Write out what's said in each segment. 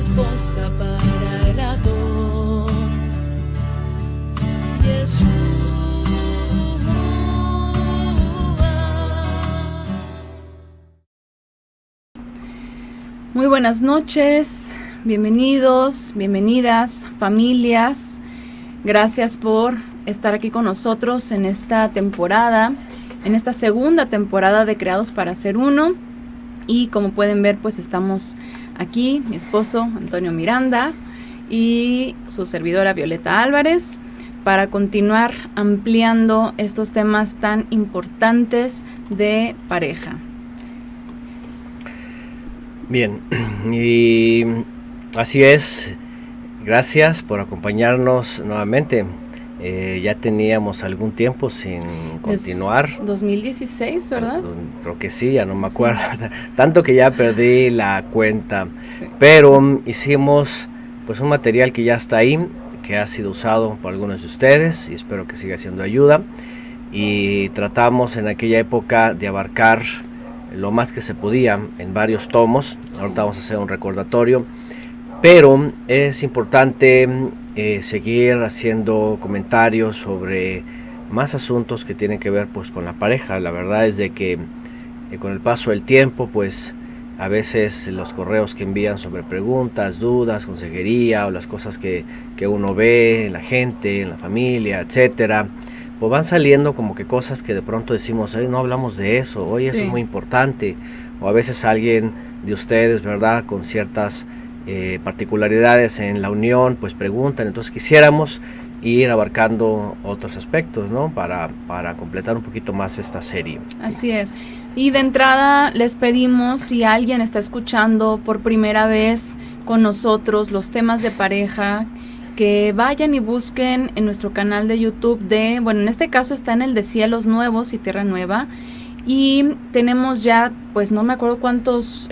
esposa para el Adón. Yeshua. Muy buenas noches, bienvenidos, bienvenidas, familias. Gracias por estar aquí con nosotros en esta temporada, en esta segunda temporada de Creados para Ser Uno. Y como pueden ver, pues estamos aquí, mi esposo Antonio Miranda y su servidora Violeta Álvarez, para continuar ampliando estos temas tan importantes de pareja. Bien, y así es, gracias por acompañarnos nuevamente. Ya teníamos algún tiempo sin continuar. 2016, ¿verdad? Creo que sí, ya no me acuerdo, sí. Tanto que ya perdí la cuenta, sí. Pero hicimos pues un material que ya está ahí, que ha sido usado por algunos de ustedes y espero que siga siendo ayuda. Y tratamos en aquella época de abarcar lo más que se podía en varios tomos. Ahorita vamos a hacer un recordatorio, pero es importante seguir haciendo comentarios sobre más asuntos que tienen que ver pues con la pareja. La verdad es de que con el paso del tiempo pues a veces los correos que envían sobre preguntas, dudas, consejería o las cosas que uno ve en la gente, en la familia, etcétera, pues van saliendo como que cosas que de pronto decimos, no hablamos de eso, hoy eso es muy importante, o a veces alguien de ustedes, ¿verdad?, con ciertas particularidades en la unión, pues preguntan. Entonces quisiéramos ir abarcando otros aspectos, ¿no?, para completar un poquito más esta serie. Así es. Y de entrada les pedimos, si alguien está escuchando por primera vez con nosotros los temas de pareja, que vayan y busquen en nuestro canal de YouTube en este caso está en el de Cielos Nuevos y Tierra Nueva, y tenemos ya, pues no me acuerdo cuántos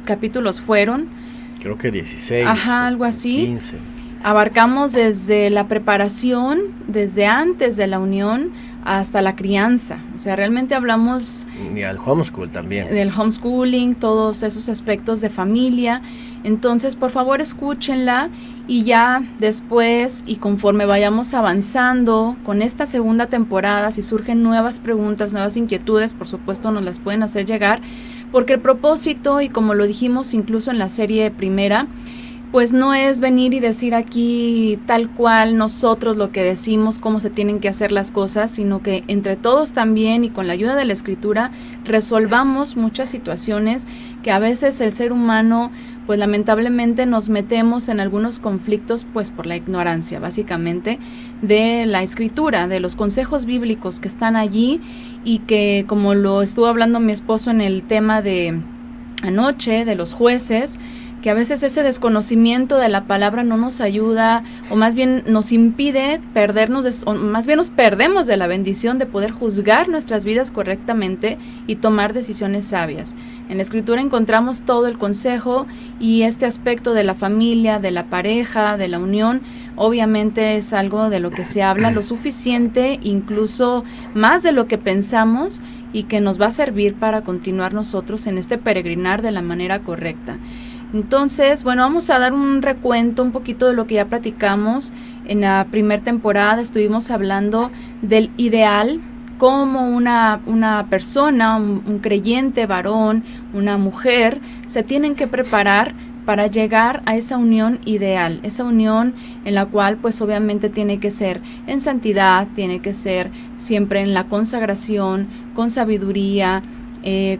capítulos fueron. Creo que 16. Ajá, algo así. 15. Abarcamos desde la preparación, desde antes de la unión hasta la crianza. O sea, realmente hablamos... Y al homeschool también. Del homeschooling, todos esos aspectos de familia. Entonces, por favor, escúchenla y ya después y conforme vayamos avanzando con esta segunda temporada, si surgen nuevas preguntas, nuevas inquietudes, por supuesto nos las pueden hacer llegar, porque el propósito, y como lo dijimos incluso en la serie primera, pues no es venir y decir aquí tal cual nosotros lo que decimos, cómo se tienen que hacer las cosas, sino que entre todos también y con la ayuda de la Escritura resolvamos muchas situaciones que a veces el ser humano, pues lamentablemente nos metemos en algunos conflictos pues por la ignorancia básicamente de la Escritura, de los consejos bíblicos que están allí y que, como lo estuvo hablando mi esposo en el tema de anoche, de los jueces, que a veces ese desconocimiento de la palabra no nos ayuda, o más bien nos impide o más bien nos perdemos de la bendición de poder juzgar nuestras vidas correctamente y tomar decisiones sabias. En la Escritura encontramos todo el consejo y este aspecto de la familia, de la pareja, de la unión, obviamente es algo de lo que se habla lo suficiente, incluso más de lo que pensamos, y que nos va a servir para continuar nosotros en este peregrinar de la manera correcta. Entonces, bueno, vamos a dar un recuento un poquito de lo que ya platicamos. En la primera temporada estuvimos hablando del ideal, cómo una persona, un creyente varón, una mujer, se tienen que preparar para llegar a esa unión ideal, esa unión en la cual pues obviamente tiene que ser en santidad, tiene que ser siempre en la consagración, con sabiduría,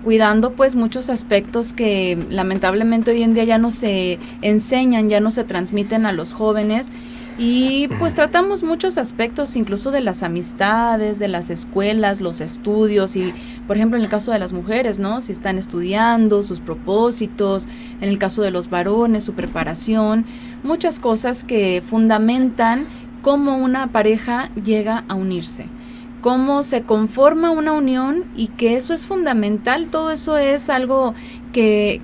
cuidando pues muchos aspectos que lamentablemente hoy en día ya no se enseñan, ya no se transmiten a los jóvenes, y pues tratamos muchos aspectos incluso de las amistades, de las escuelas, los estudios, y por ejemplo en el caso de las mujeres, ¿no?, si están estudiando, sus propósitos, en el caso de los varones, su preparación, muchas cosas que fundamentan cómo una pareja llega a unirse, cómo se conforma una unión, y que eso es fundamental. Todo eso es algo que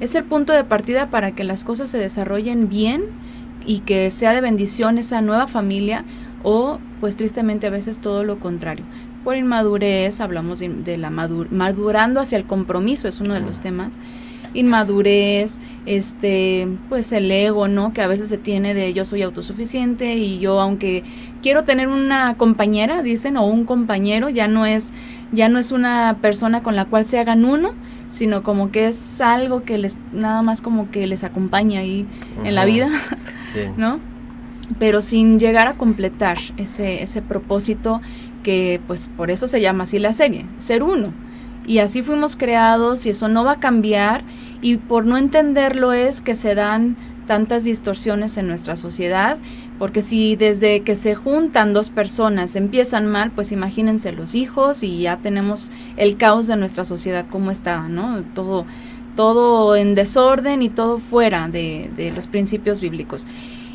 es el punto de partida para que las cosas se desarrollen bien y que sea de bendición esa nueva familia, o pues tristemente a veces todo lo contrario. Por inmadurez, hablamos de la madurando hacia el compromiso, es uno de los temas. inmadurez, pues el ego, ¿no? Que a veces se tiene de yo soy autosuficiente y yo, aunque quiero tener una compañera, dicen, o un compañero, ya no es una persona con la cual se hagan uno, sino como que es algo que nada más como que les acompaña ahí en la vida, Sí. ¿no? Pero sin llegar a completar ese propósito que pues por eso se llama así la serie, ser uno. Y así fuimos creados y eso no va a cambiar, y por no entenderlo es que se dan tantas distorsiones en nuestra sociedad, porque si desde que se juntan dos personas empiezan mal, pues imagínense los hijos y ya tenemos el caos de nuestra sociedad como está, ¿no? Todo en desorden y todo fuera de los principios bíblicos.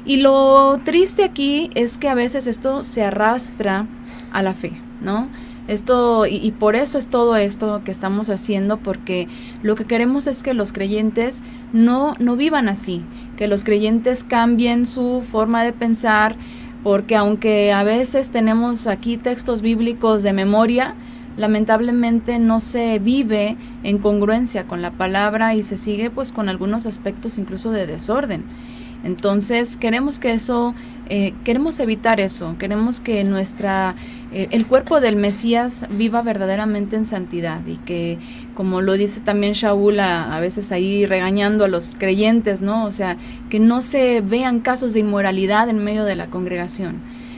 Y lo triste aquí es que a veces esto se arrastra a la fe, ¿no? Y por eso es todo esto que estamos haciendo, porque lo que queremos es que los creyentes no vivan así, que los creyentes cambien su forma de pensar, porque aunque a veces tenemos aquí textos bíblicos de memoria, lamentablemente no se vive en congruencia con la palabra y se sigue pues con algunos aspectos incluso de desorden. Entonces queremos evitar eso, queremos que el cuerpo del Mesías viva verdaderamente en santidad, y que, como lo dice también Shaul a veces ahí regañando a los creyentes, ¿no? O sea, que no se vean casos de inmoralidad en medio de la congregación.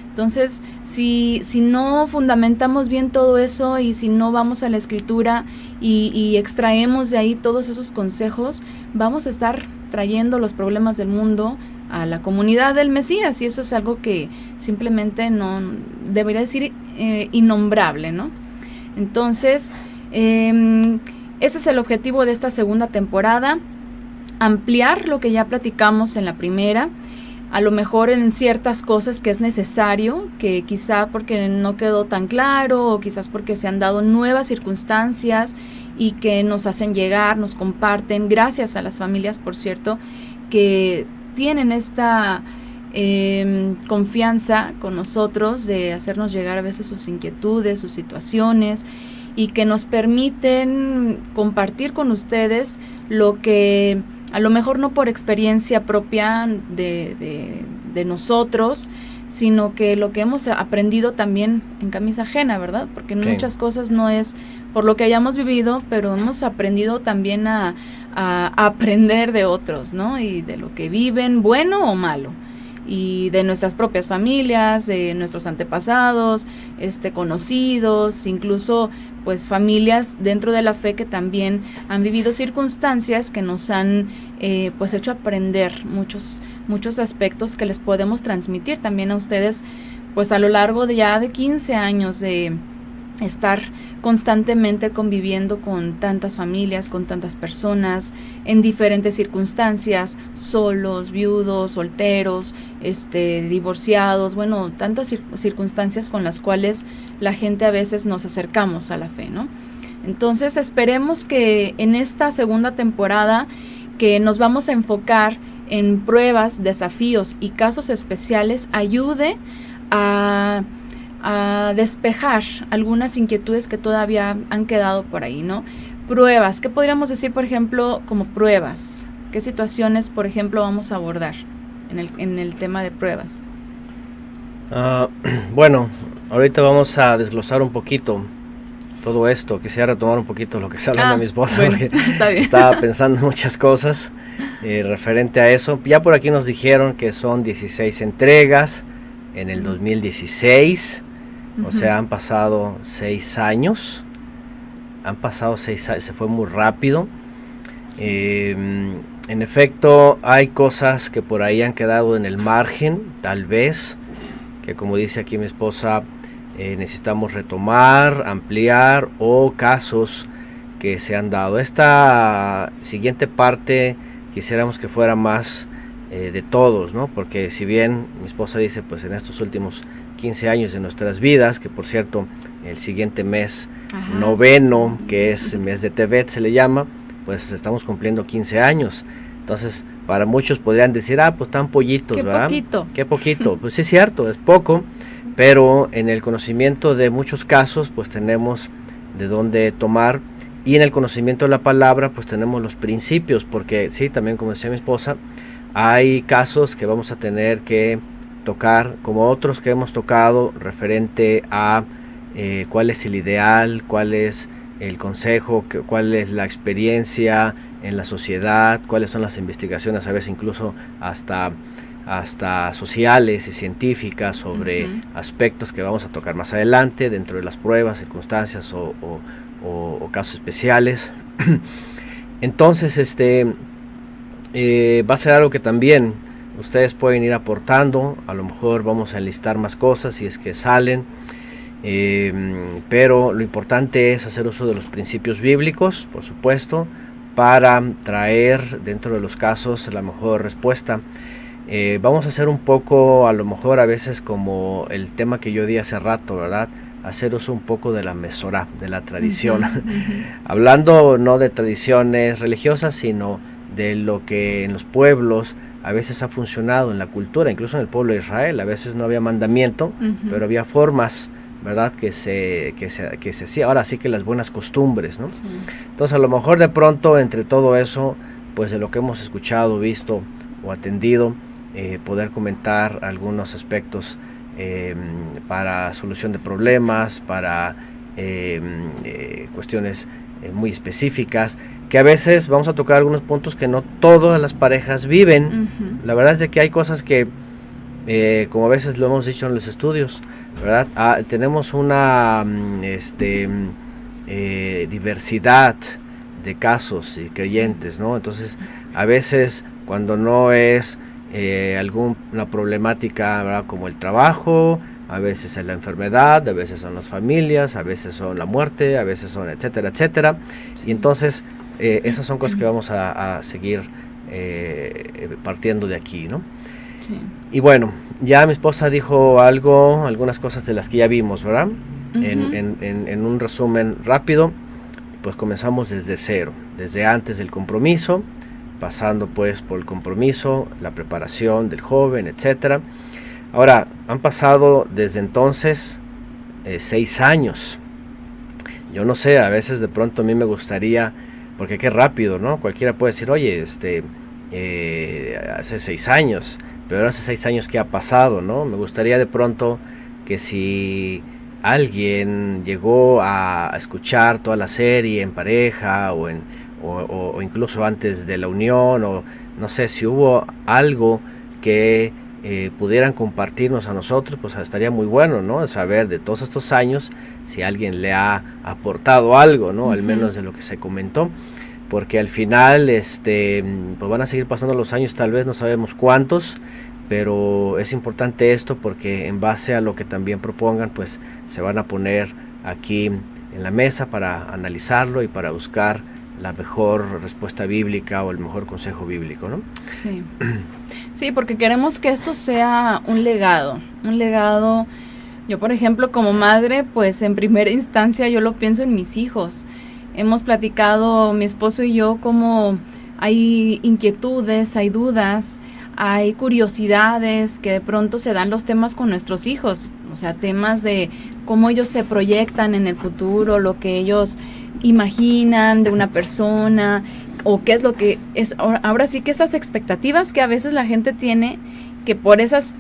Entonces, si no fundamentamos bien todo eso y si no vamos a la Escritura y extraemos de ahí todos esos consejos, vamos a estar trayendo los problemas del mundo a la comunidad del Mesías, y eso es algo que simplemente no debería decir innombrable, ¿no? Entonces, ese es el objetivo de esta segunda temporada, ampliar lo que ya platicamos en la primera, a lo mejor en ciertas cosas que es necesario, que quizá porque no quedó tan claro, o quizás porque se han dado nuevas circunstancias y que nos hacen llegar, nos comparten, gracias a las familias, por cierto, que tienen esta confianza con nosotros de hacernos llegar a veces sus inquietudes, sus situaciones, y que nos permiten compartir con ustedes lo que a lo mejor no por experiencia propia de nosotros, sino que lo que hemos aprendido también en camisa ajena, ¿verdad? Porque Sí. Muchas cosas no es por lo que hayamos vivido, pero hemos aprendido también a aprender de otros, ¿no? Y de lo que viven, bueno o malo, y de nuestras propias familias, de nuestros antepasados, conocidos, incluso pues familias dentro de la fe que también han vivido circunstancias que nos han pues hecho aprender muchos aspectos que les podemos transmitir también a ustedes, pues a lo largo de 15 años de estar constantemente conviviendo con tantas familias, con tantas personas, en diferentes circunstancias, solos, viudos, solteros, divorciados, bueno, tantas circunstancias con las cuales la gente a veces nos acercamos a la fe, ¿no? Entonces esperemos que en esta segunda temporada, que nos vamos a enfocar en pruebas, desafíos y casos especiales, ayude a despejar algunas inquietudes que todavía han quedado por ahí, ¿no? Pruebas, ¿qué podríamos decir, por ejemplo, como pruebas? ¿Qué situaciones, por ejemplo, vamos a abordar en el tema de pruebas? Bueno, ahorita vamos a desglosar un poquito todo esto. Quisiera retomar un poquito lo que está hablando mi esposa, bueno, porque está bien. estaba pensando en muchas cosas referente a eso. Ya por aquí nos dijeron que son 16 entregas en el 2016. O sea, han pasado 6 años. Se fue muy rápido. Sí. En efecto, hay cosas que por ahí han quedado en el margen, tal vez, que como dice aquí mi esposa, necesitamos retomar, ampliar, o casos que se han dado. Esta siguiente parte quisiéramos que fuera más de todos, ¿no? Porque si bien mi esposa dice, pues en estos últimos 15 años de nuestras vidas, que por cierto el siguiente mes noveno, sí, que es el mes de Tevet se le llama, pues estamos cumpliendo 15 años. Entonces para muchos podrían decir, pues tan pollitos, qué ¿verdad? Poquito. Qué poquito. Pues sí es cierto, es poco, sí, pero en el conocimiento de muchos casos pues tenemos de dónde tomar, Y en el conocimiento de la palabra, pues tenemos los principios, porque sí, también como decía mi esposa, hay casos que vamos a tener que tocar, como otros que hemos tocado, referente a cuál es el ideal, cuál es el consejo, cuál es la experiencia en la sociedad, cuáles son las investigaciones, a veces incluso hasta sociales y científicas sobre aspectos que vamos a tocar más adelante dentro de las pruebas, circunstancias o casos especiales. Entonces va a ser algo que también ustedes pueden ir aportando. A lo mejor vamos a enlistar más cosas si es que salen, pero lo importante es hacer uso de los principios bíblicos, por supuesto, para traer dentro de los casos la mejor respuesta. Vamos a hacer un poco, a lo mejor a veces como el tema que yo di hace rato, ¿verdad? Hacer uso un poco de la Mesorá, de la tradición. Hablando no de tradiciones religiosas, sino de lo que en los pueblos a veces ha funcionado en la cultura, incluso en el pueblo de Israel. A veces no había mandamiento, pero había formas, ¿verdad? Que se hacía. Ahora sí que las buenas costumbres, ¿no? Sí. Entonces a lo mejor de pronto entre todo eso, pues de lo que hemos escuchado, visto o atendido, poder comentar algunos aspectos para solución de problemas, para cuestiones muy específicas, que a veces vamos a tocar algunos puntos que no todas las parejas viven. La verdad es de que hay cosas que, como a veces lo hemos dicho en los estudios, ¿verdad? Tenemos una diversidad de casos y creyentes, ¿no? Entonces, a veces cuando no es alguna problemática, ¿verdad? Como el trabajo, a veces es la enfermedad, a veces son las familias, a veces son la muerte, a veces son etcétera, etcétera. Y entonces esas son cosas que vamos a seguir partiendo de aquí, ¿no? Sí. Y bueno, ya mi esposa dijo algunas cosas de las que ya vimos, ¿verdad? En un resumen rápido, pues comenzamos desde cero, desde antes del compromiso, pasando pues por el compromiso, la preparación del joven, etcétera. Ahora, han pasado desde entonces 6 años. Yo no sé, a veces de pronto a mí me gustaría, porque qué rápido, ¿no? Cualquiera puede decir, oye, hace 6 años, pero hace 6 años ¿qué ha pasado, no? Me gustaría de pronto que si alguien llegó a escuchar toda la serie en pareja o incluso antes de la unión, o no sé, si hubo algo que pudieran compartirnos a nosotros, pues estaría muy bueno, ¿no? Saber de todos estos años si alguien le ha aportado algo, ¿no? Al menos de lo que se comentó, porque al final pues van a seguir pasando los años, tal vez no sabemos cuántos, pero es importante esto porque en base a lo que también propongan, pues se van a poner aquí en la mesa para analizarlo y para buscar la mejor respuesta bíblica o el mejor consejo bíblico, ¿no? Sí. Sí, porque queremos que esto sea un legado. Yo, por ejemplo, como madre, pues en primera instancia yo lo pienso en mis hijos. Hemos platicado, mi esposo y yo, cómo hay inquietudes, hay dudas, hay curiosidades que de pronto se dan los temas con nuestros hijos. O sea, temas de cómo ellos se proyectan en el futuro, lo que ellos imaginan de una persona, o qué es lo que es. Ahora sí que esas expectativas que a veces la gente tiene, que por esas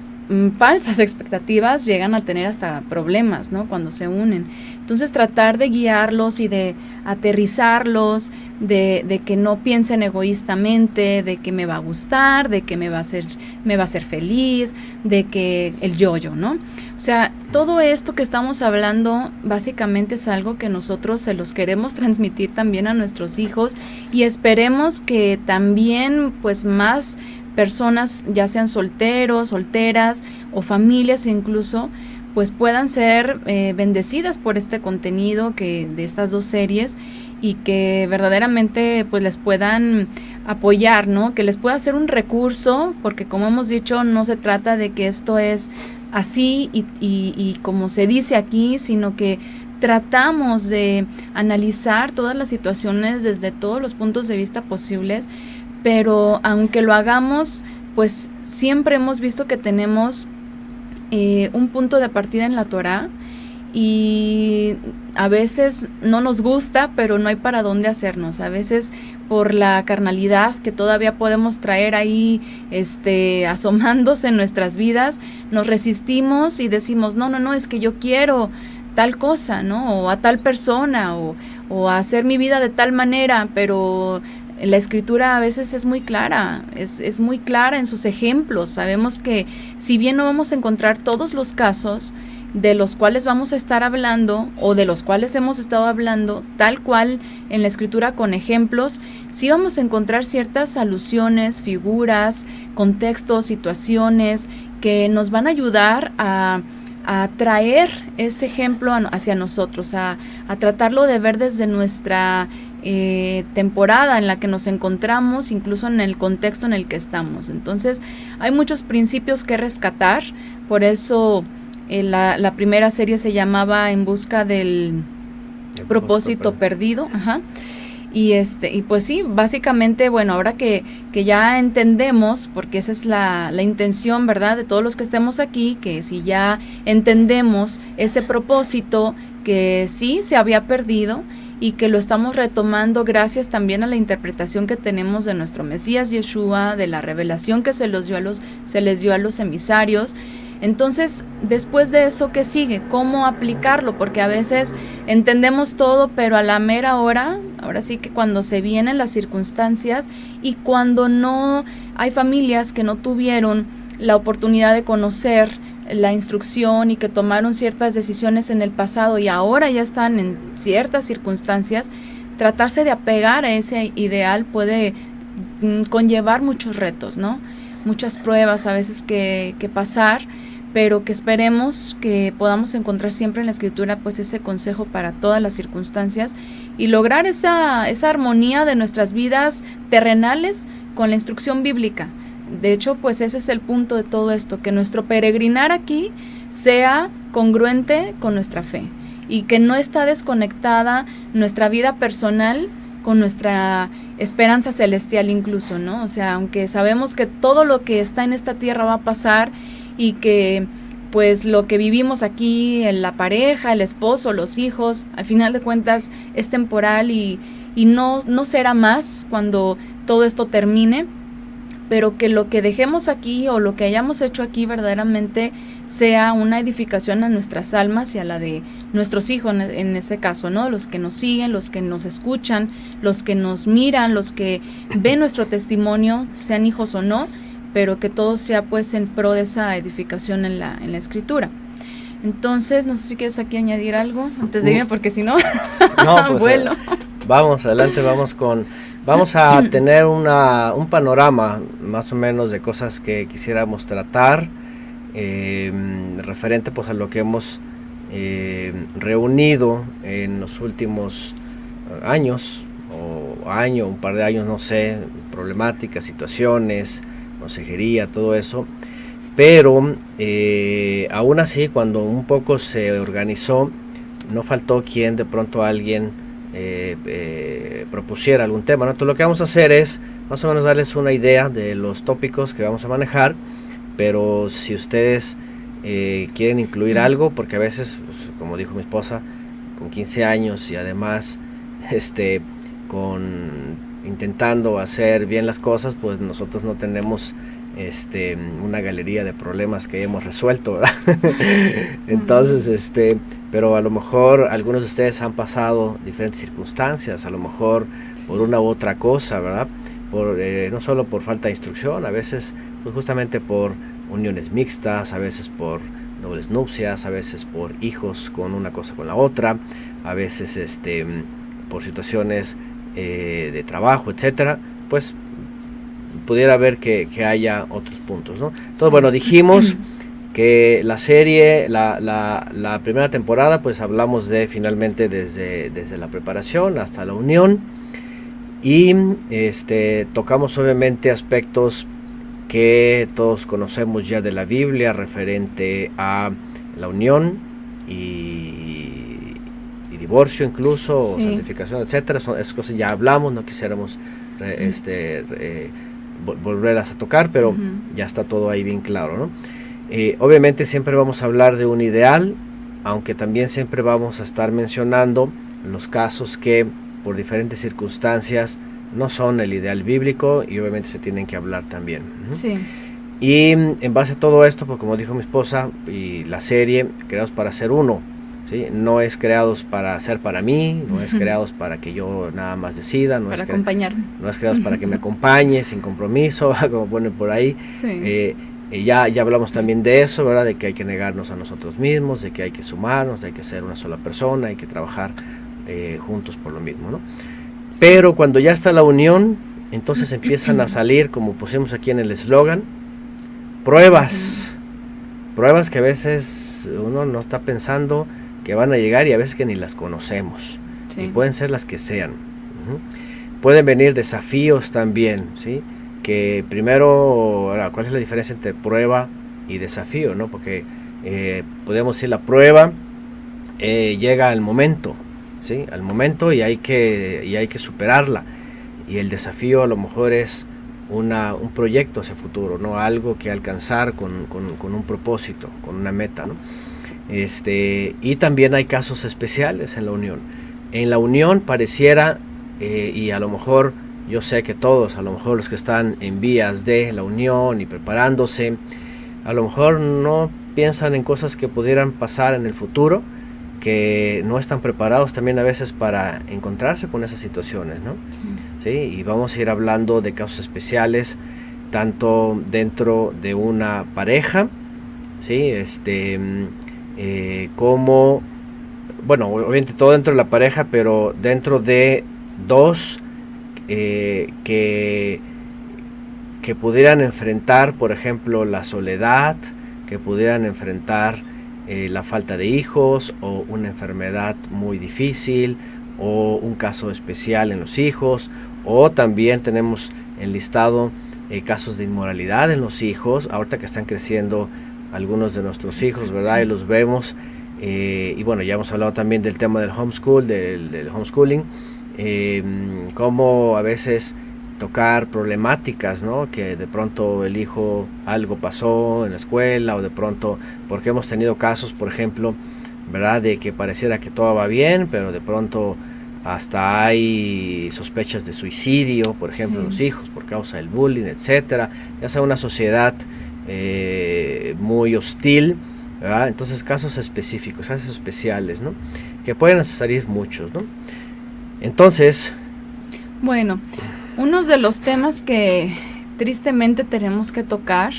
falsas expectativas llegan a tener hasta problemas, ¿no? Cuando se unen. Entonces tratar de guiarlos y de aterrizarlos, de que no piensen egoístamente, de que me va a gustar, de que me va a hacer feliz, de que el yo-yo, ¿no? O sea, todo esto que estamos hablando básicamente es algo que nosotros se los queremos transmitir también a nuestros hijos, y esperemos que también pues más personas, ya sean solteros, solteras o familias incluso, pues puedan ser bendecidas por este contenido de estas dos series, y que verdaderamente pues les puedan apoyar, ¿no? Que les pueda ser un recurso, porque como hemos dicho, no se trata de que esto es así y como se dice aquí, sino que tratamos de analizar todas las situaciones desde todos los puntos de vista posibles, pero aunque lo hagamos, pues siempre hemos visto que tenemos un punto de partida en la Torá, y a veces no nos gusta, pero no hay para dónde hacernos. A veces por la carnalidad que todavía podemos traer ahí asomándose en nuestras vidas, nos resistimos y decimos, no, es que yo quiero tal cosa, ¿no? O a tal persona, o a hacer mi vida de tal manera, pero la Escritura a veces es muy clara, es muy clara en sus ejemplos. Sabemos que si bien no vamos a encontrar todos los casos de los cuales vamos a estar hablando o de los cuales hemos estado hablando, tal cual en la Escritura con ejemplos, sí vamos a encontrar ciertas alusiones, figuras, contextos, situaciones que nos van a ayudar a traer ese ejemplo hacia nosotros, a tratarlo de ver desde nuestra temporada en la que nos encontramos, incluso en el contexto en el que estamos. Entonces hay muchos principios que rescatar, por eso la primera serie se llamaba En busca del propósito perdido. Ajá. Y pues sí, básicamente, bueno, ahora que ya entendemos, porque esa es la intención, ¿verdad?, de todos los que estemos aquí, que si ya entendemos ese propósito que sí se había perdido y que lo estamos retomando gracias también a la interpretación que tenemos de nuestro Mesías Yeshua, de la revelación que se les dio a los emisarios. Entonces, después de eso, ¿qué sigue? ¿Cómo aplicarlo? Porque a veces entendemos todo, pero a la mera hora, ahora sí que cuando se vienen las circunstancias y cuando no hay familias que no tuvieron la oportunidad de conocer la instrucción y que tomaron ciertas decisiones en el pasado y ahora ya están en ciertas circunstancias, tratarse de apegar a ese ideal puede conllevar muchos retos, ¿no? Muchas pruebas a veces que pasar, pero que esperemos que podamos encontrar siempre en la Escritura pues ese consejo para todas las circunstancias y lograr esa armonía de nuestras vidas terrenales con la instrucción bíblica. De hecho, pues ese es el punto de todo esto, que nuestro peregrinar aquí sea congruente con nuestra fe y que no está desconectada nuestra vida personal con nuestra esperanza celestial incluso, ¿no? O sea, aunque sabemos que todo lo que está en esta tierra va a pasar y que pues lo que vivimos aquí, en la pareja, el esposo, los hijos, al final de cuentas es temporal y no será más cuando todo esto termine, pero que lo que dejemos aquí o lo que hayamos hecho aquí verdaderamente sea una edificación a nuestras almas y a la de nuestros hijos en ese caso, ¿no? Los que nos siguen, los que nos escuchan, los que nos miran, los que ven nuestro testimonio, sean hijos o no, pero que todo sea pues en pro de esa edificación en la Escritura. Entonces, no sé si quieres aquí añadir algo antes de irme, porque si no, pues, vuelo. Vamos, adelante, vamos a tener un panorama más o menos de cosas que quisiéramos tratar, referente pues a lo que hemos reunido en los últimos años, un par de años, no sé, problemáticas, situaciones, consejería, todo eso. Pero aún así, cuando un poco se organizó, no faltó quien de pronto alguien propusiera algún tema, ¿no? Entonces lo que vamos a hacer es más o menos darles una idea de los tópicos que vamos a manejar, pero si ustedes quieren incluir algo, porque a veces, pues, como dijo mi esposa, con 15 años y además intentando hacer bien las cosas, pues nosotros no tenemos una galería de problemas que hemos resuelto, ¿verdad? Entonces, pero a lo mejor algunos de ustedes han pasado diferentes circunstancias, a lo mejor por una u otra cosa, ¿verdad? No solo por falta de instrucción, a veces pues justamente por uniones mixtas, a veces por dobles nupcias, a veces por hijos con una cosa con la otra, a veces por situaciones de trabajo, etcétera, pues pudiera haber que haya otros puntos, ¿no? Entonces, sí. Bueno, dijimos que la serie, la primera temporada, pues hablamos de finalmente desde la preparación hasta la unión y tocamos obviamente aspectos que todos conocemos ya de la Biblia referente a la unión y divorcio incluso, sí, o santificación, etcétera. Esas cosas ya hablamos, no quisiéramos volverlas a tocar, pero ya está todo ahí bien claro, ¿no? Obviamente siempre vamos a hablar de un ideal aunque también siempre vamos a estar mencionando los casos que por diferentes circunstancias no son el ideal bíblico y obviamente se tienen que hablar también. Sí. Y en base a todo esto, pues como dijo mi esposa, y la serie, creados para ser uno, ¿sí? No es creados para ser para mí, no es creados para que yo nada más decida, Para acompañar. No es creados para que me acompañe sin compromiso, como ponen por ahí. Sí. Ya hablamos también de eso, ¿verdad? De que hay que negarnos a nosotros mismos, de que hay que sumarnos, de que hay que ser una sola persona, hay que trabajar juntos por lo mismo, ¿no? Pero cuando ya está la unión, entonces empiezan a salir, como pusimos aquí en el eslogan, pruebas que a veces uno no está pensando que van a llegar y a veces que ni las conocemos. Sí. Y pueden ser las que sean. Pueden venir desafíos también, ¿sí? Que primero, ¿cuál es la diferencia entre prueba y desafío, no? Porque podemos decir la prueba llega al momento, ¿sí? Al momento y hay que superarla. Y el desafío a lo mejor es un proyecto hacia futuro, ¿no? Algo que alcanzar con un propósito, con una meta, ¿no? Y también hay casos especiales en la unión. En la unión pareciera, y a lo mejor yo sé que todos, a lo mejor los que están en vías de la unión y preparándose, a lo mejor no piensan en cosas que pudieran pasar en el futuro, que no están preparados también a veces para encontrarse con esas situaciones, ¿no? Sí. Y vamos a ir hablando de casos especiales, tanto dentro de una pareja, ¿sí? Como, bueno, obviamente todo dentro de la pareja, pero dentro de dos que pudieran enfrentar, por ejemplo, la soledad, que pudieran enfrentar la falta de hijos o una enfermedad muy difícil o un caso especial en los hijos, o también tenemos enlistado casos de inmoralidad en los hijos, ahorita que están creciendo algunos de nuestros hijos, ¿verdad? Y los vemos, y bueno, ya hemos hablado también del tema del homeschool, del homeschooling, cómo a veces tocar problemáticas, ¿no? Que de pronto el hijo algo pasó en la escuela o de pronto, porque hemos tenido casos, por ejemplo, ¿verdad? De que pareciera que todo va bien, pero de pronto hasta hay sospechas de suicidio, por ejemplo, en los hijos por causa del bullying, etcétera. Ya sea una sociedad muy hostil, ¿verdad? Entonces casos específicos, casos especiales, ¿no? Que pueden salir muchos, ¿no? Entonces, bueno, uno de los temas que tristemente tenemos que tocar,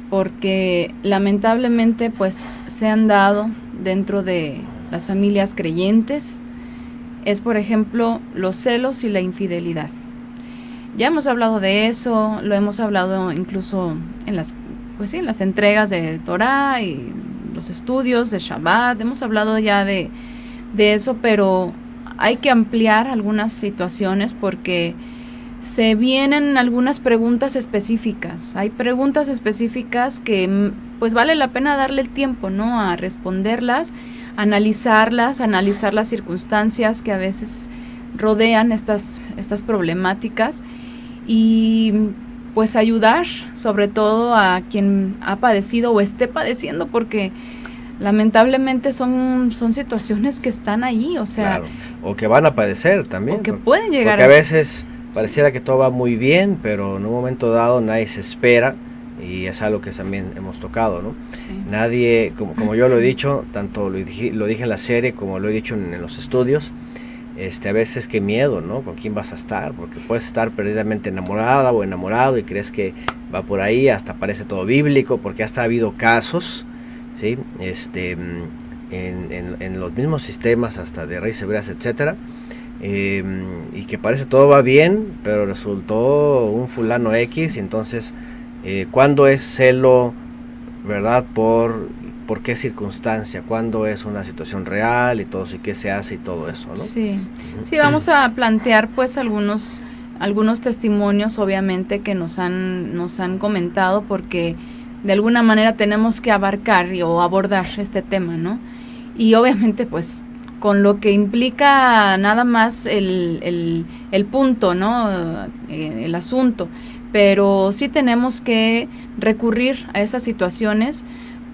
porque lamentablemente pues se han dado dentro de las familias creyentes, es por ejemplo los celos y la infidelidad. Ya hemos hablado de eso, lo hemos hablado incluso en las entregas de Torah y los estudios de Shabbat, hemos hablado ya de eso, pero hay que ampliar algunas situaciones porque se vienen algunas preguntas específicas. Hay preguntas específicas que pues vale la pena darle el tiempo, ¿no? A responderlas, analizar las circunstancias que a veces rodean estas problemáticas y pues ayudar sobre todo a quien ha padecido o esté padeciendo, porque lamentablemente son situaciones que están ahí, o sea, claro, o que van a padecer también, o que pueden llegar porque a veces pareciera que todo va muy bien, pero en un momento dado nadie se espera, y es algo que también hemos tocado, ¿no? Sí. Nadie, como yo lo he dicho, tanto lo dije en la serie como lo he dicho en los estudios, a veces qué miedo, ¿no? ¿Con quién vas a estar? Porque puedes estar perdidamente enamorada o enamorado y crees que va por ahí, hasta parece todo bíblico, porque hasta ha habido casos, ¿sí? En los mismos sistemas, hasta de raíces hebreas, etcétera, y que parece todo va bien, pero resultó un fulano X, y entonces, ¿cuándo es celo, verdad? ¿Por qué circunstancia? ¿Cuándo es una situación real y todo eso? ¿Y qué se hace y todo eso, no? Sí, sí, vamos a plantear pues algunos testimonios, obviamente, que nos han comentado, porque de alguna manera tenemos que abarcar o abordar este tema, ¿no? Y obviamente pues con lo que implica nada más el punto, ¿no? El asunto, pero sí tenemos que recurrir a esas situaciones,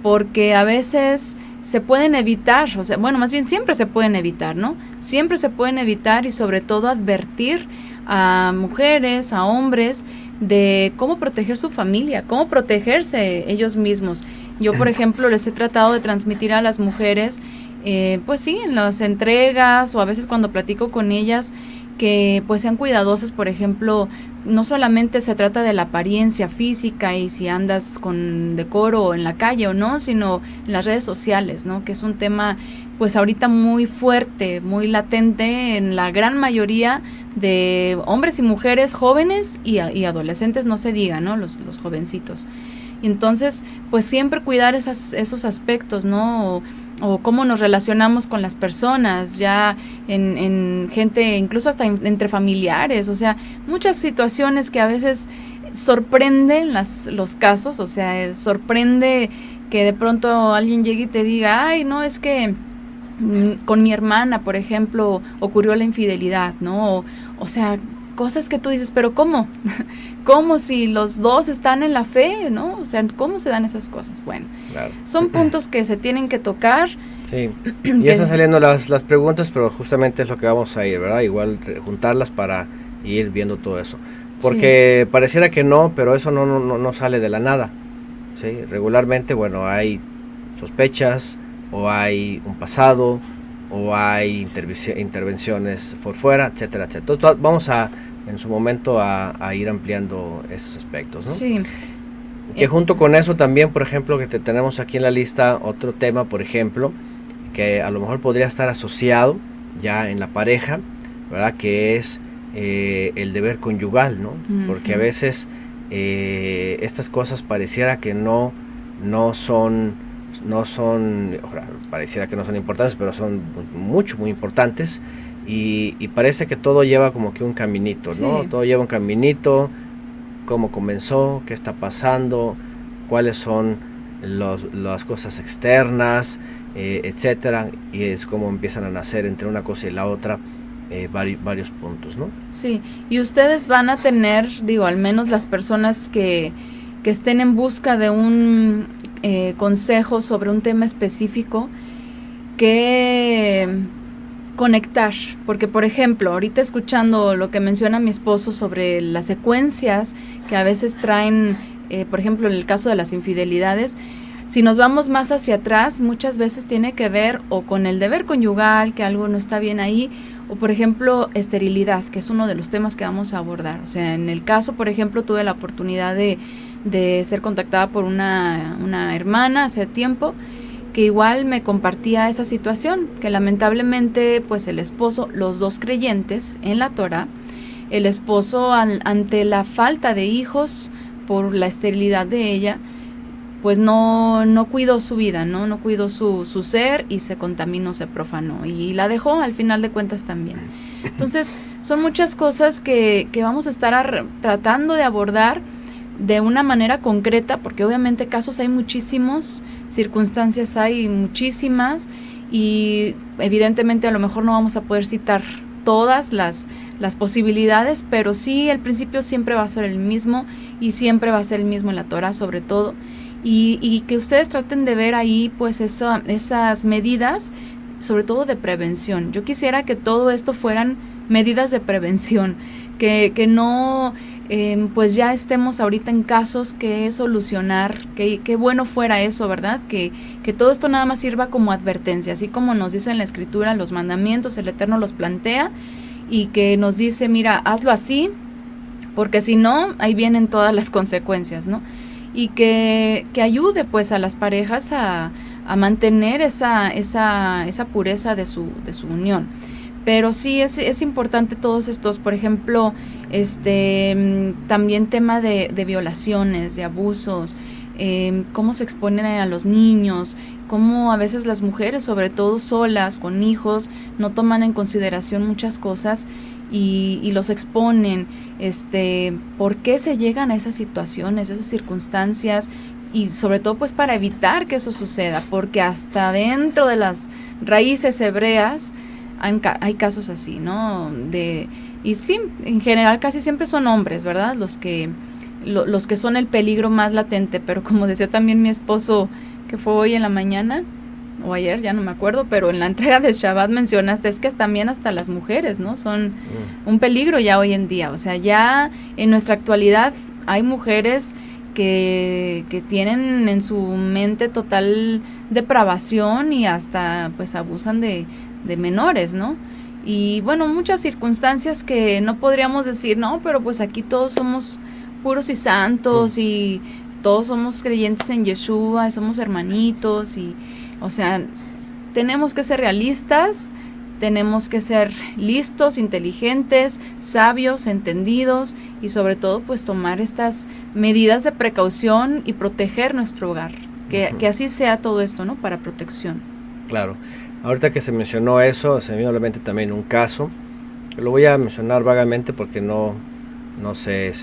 porque a veces se pueden evitar, o sea, bueno, más bien siempre se pueden evitar, ¿no? Siempre se pueden evitar y sobre todo advertir a mujeres, a hombres, de cómo proteger su familia, cómo protegerse ellos mismos. Yo, por ejemplo, les he tratado de transmitir a las mujeres, pues sí, en las entregas o a veces cuando platico con ellas, que pues sean cuidadosas. Por ejemplo, no solamente se trata de la apariencia física y si andas con decoro en la calle o no, sino en las redes sociales, ¿no? Que es un tema pues ahorita muy fuerte, muy latente en la gran mayoría de hombres y mujeres jóvenes y adolescentes, no se diga, ¿no? Los jovencitos. Y entonces, pues siempre cuidar esos aspectos, ¿no? O cómo nos relacionamos con las personas, ya en gente, incluso hasta entre familiares, o sea, muchas situaciones que a veces sorprenden los casos, o sea, sorprende que de pronto alguien llegue y te diga, ay, no, es que con mi hermana, por ejemplo, ocurrió la infidelidad, ¿no? O sea, cosas que tú dices, pero ¿cómo? ¿Cómo si los dos están en la fe, ¿no? O sea, ¿cómo se dan esas cosas? Bueno, claro, son puntos que se tienen que tocar. Sí, y ya están saliendo las preguntas, pero justamente es lo que vamos a ir, ¿verdad? Igual juntarlas para ir viendo todo eso. Porque sí, pareciera que no, pero eso no sale de la nada. ¿Sí? Regularmente, bueno, hay sospechas, o hay un pasado, o hay intervenciones por fuera, etcétera, etcétera. Entonces, vamos en su momento a ir ampliando esos aspectos, ¿no? Sí. Que junto con eso también, por ejemplo, que tenemos aquí en la lista otro tema, por ejemplo, que a lo mejor podría estar asociado ya en la pareja, ¿verdad? Que es el deber conyugal, ¿no? Uh-huh. Porque a veces estas cosas pareciera que no son, pareciera que no son importantes, pero son muy importantes, y parece que todo lleva como que un caminito, ¿no? Sí. Todo lleva un caminito, cómo comenzó, qué está pasando, cuáles son las cosas externas, etcétera, y es como empiezan a nacer entre una cosa y la otra varios puntos, ¿no? Sí, y ustedes van a tener, digo, al menos las personas que estén en busca de un consejo sobre un tema específico, que conectar, porque por ejemplo, ahorita escuchando lo que menciona mi esposo sobre las secuencias que a veces traen, por ejemplo, en el caso de las infidelidades, si nos vamos más hacia atrás, muchas veces tiene que ver o con el deber conyugal, que algo no está bien ahí, o por ejemplo, esterilidad, que es uno de los temas que vamos a abordar. O sea, en el caso, por ejemplo, tuve la oportunidad de ser contactada por una hermana hace tiempo, que igual me compartía esa situación, que lamentablemente pues el esposo, los dos creyentes en la Torah, el esposo ante la falta de hijos por la esterilidad de ella, pues no cuidó su vida, no cuidó su ser, y se contaminó, se profanó y la dejó al final de cuentas también. Entonces son muchas cosas que vamos a estar tratando de abordar de una manera concreta, porque obviamente casos hay muchísimos, circunstancias hay muchísimas, y evidentemente a lo mejor no vamos a poder citar todas las posibilidades, pero sí el principio siempre va a ser el mismo, y siempre va a ser el mismo en la Torah sobre todo, y que ustedes traten de ver ahí pues esas medidas, sobre todo de prevención. Yo quisiera que todo esto fueran medidas de prevención, que no pues ya estemos ahorita en casos que solucionar, que bueno fuera eso, ¿verdad? Que todo esto nada más sirva como advertencia, así como nos dice en la Escritura, los mandamientos, el Eterno los plantea, y que nos dice, mira, hazlo así, porque si no, ahí vienen todas las consecuencias, ¿no? Y que ayude pues a las parejas a mantener esa pureza de su unión. Pero sí es importante todos estos, por ejemplo, también tema de violaciones, de abusos, cómo se exponen a los niños, cómo a veces las mujeres, sobre todo solas, con hijos, no toman en consideración muchas cosas y los exponen, por qué se llegan a esas situaciones, esas circunstancias, y sobre todo pues para evitar que eso suceda, porque hasta dentro de las raíces hebreas hay casos así, ¿no? Y sí, en general casi siempre son hombres, ¿verdad? Los que son el peligro más latente, pero como decía también mi esposo, que fue hoy en la mañana, o ayer, ya no me acuerdo, pero en la entrega de Shabbat mencionaste, es que también hasta las mujeres, ¿no? Son un peligro ya hoy en día, o sea, ya en nuestra actualidad hay mujeres que tienen en su mente total depravación y hasta pues abusan de menores, ¿no? Y bueno, muchas circunstancias que no podríamos decir, no, pero pues aquí todos somos puros y santos y todos somos creyentes en Yeshua, y somos hermanitos y, o sea, tenemos que ser realistas, tenemos que ser listos, inteligentes, sabios, entendidos y sobre todo pues tomar estas medidas de precaución y proteger nuestro hogar, que así sea todo esto, ¿no? Para protección. Claro. Ahorita que se mencionó eso, se me vino a la mente también un caso, que lo voy a mencionar vagamente porque no sé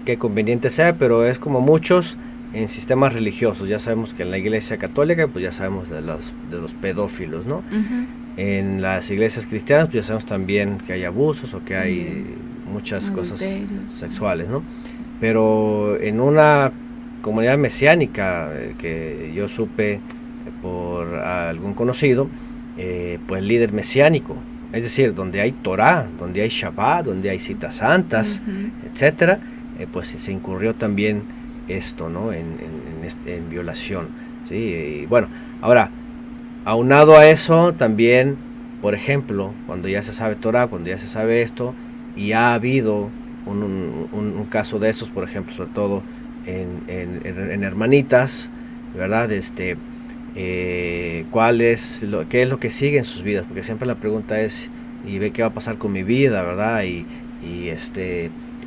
qué conveniente sea, pero es como muchos en sistemas religiosos. Ya sabemos que en la iglesia católica, pues ya sabemos de los pedófilos, ¿no? En las iglesias cristianas, pues ya sabemos también que hay abusos o que hay muchas cosas sexuales, ¿no? Pero en una comunidad mesiánica que yo supe por algún conocido, pues líder mesiánico, es decir, donde hay Torah, donde hay Shabbat, donde hay citas santas, etcétera, pues se incurrió también esto, ¿no? En violación, ¿sí? Y bueno, ahora, aunado a eso, también, por ejemplo, cuando ya se sabe Torah, cuando ya se sabe esto, y ha habido un caso de estos, por ejemplo, sobre todo en hermanitas, ¿verdad? ¿Qué es lo que sigue en sus vidas? Porque siempre la pregunta es, ¿y ve qué va a pasar con mi vida, verdad? Y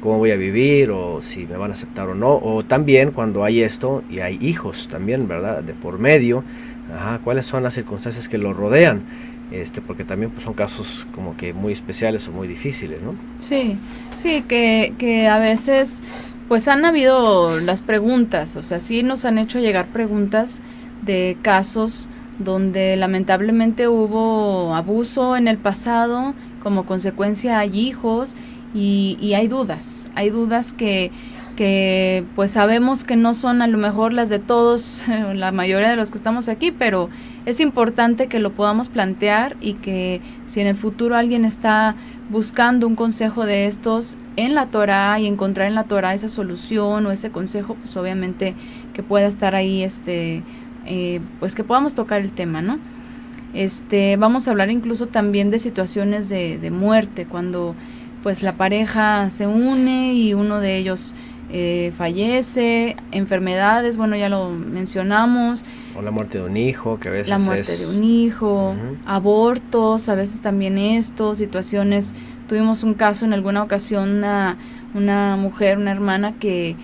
cómo voy a vivir, o si me van a aceptar o no, o también cuando hay esto y hay hijos también, ¿verdad? De por medio, ¿cuáles son las circunstancias que lo rodean? Porque también pues son casos como que muy especiales o muy difíciles, ¿no? Sí, que a veces pues han habido las preguntas, o sea, sí nos han hecho llegar preguntas de casos donde lamentablemente hubo abuso en el pasado, como consecuencia hay hijos y hay dudas que pues sabemos que no son a lo mejor las de todos, la mayoría de los que estamos aquí, pero es importante que lo podamos plantear y que si en el futuro alguien está buscando un consejo de estos en la Torah y encontrar en la Torah esa solución o ese consejo, pues obviamente que pueda estar ahí pues que podamos tocar el tema, ¿no? Vamos a hablar incluso también de situaciones de muerte, cuando pues la pareja se une y uno de ellos fallece, enfermedades, bueno, ya lo mencionamos. O la muerte de un hijo, que a veces la muerte de un hijo, abortos, a veces también situaciones. Tuvimos un caso en alguna ocasión, una mujer, una hermana que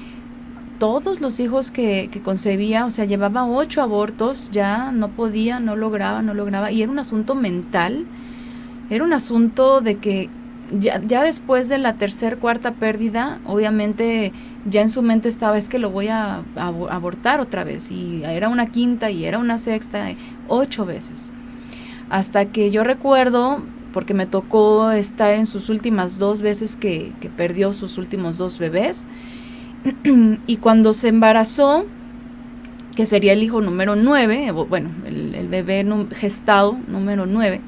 todos los hijos que concebía, o sea, llevaba 8 abortos, ya no podía, no lograba, y era un asunto mental, era un asunto de que ya después de la 3ª, 4ª pérdida, obviamente ya en su mente estaba, es que lo voy a abortar otra vez, y era una 5ª y era una 6ª, 8 veces, hasta que yo recuerdo, porque me tocó estar en sus últimas 2 veces que perdió sus últimos 2 bebés, y cuando se embarazó, que sería el hijo número 9, bueno, el bebé gestado número 9,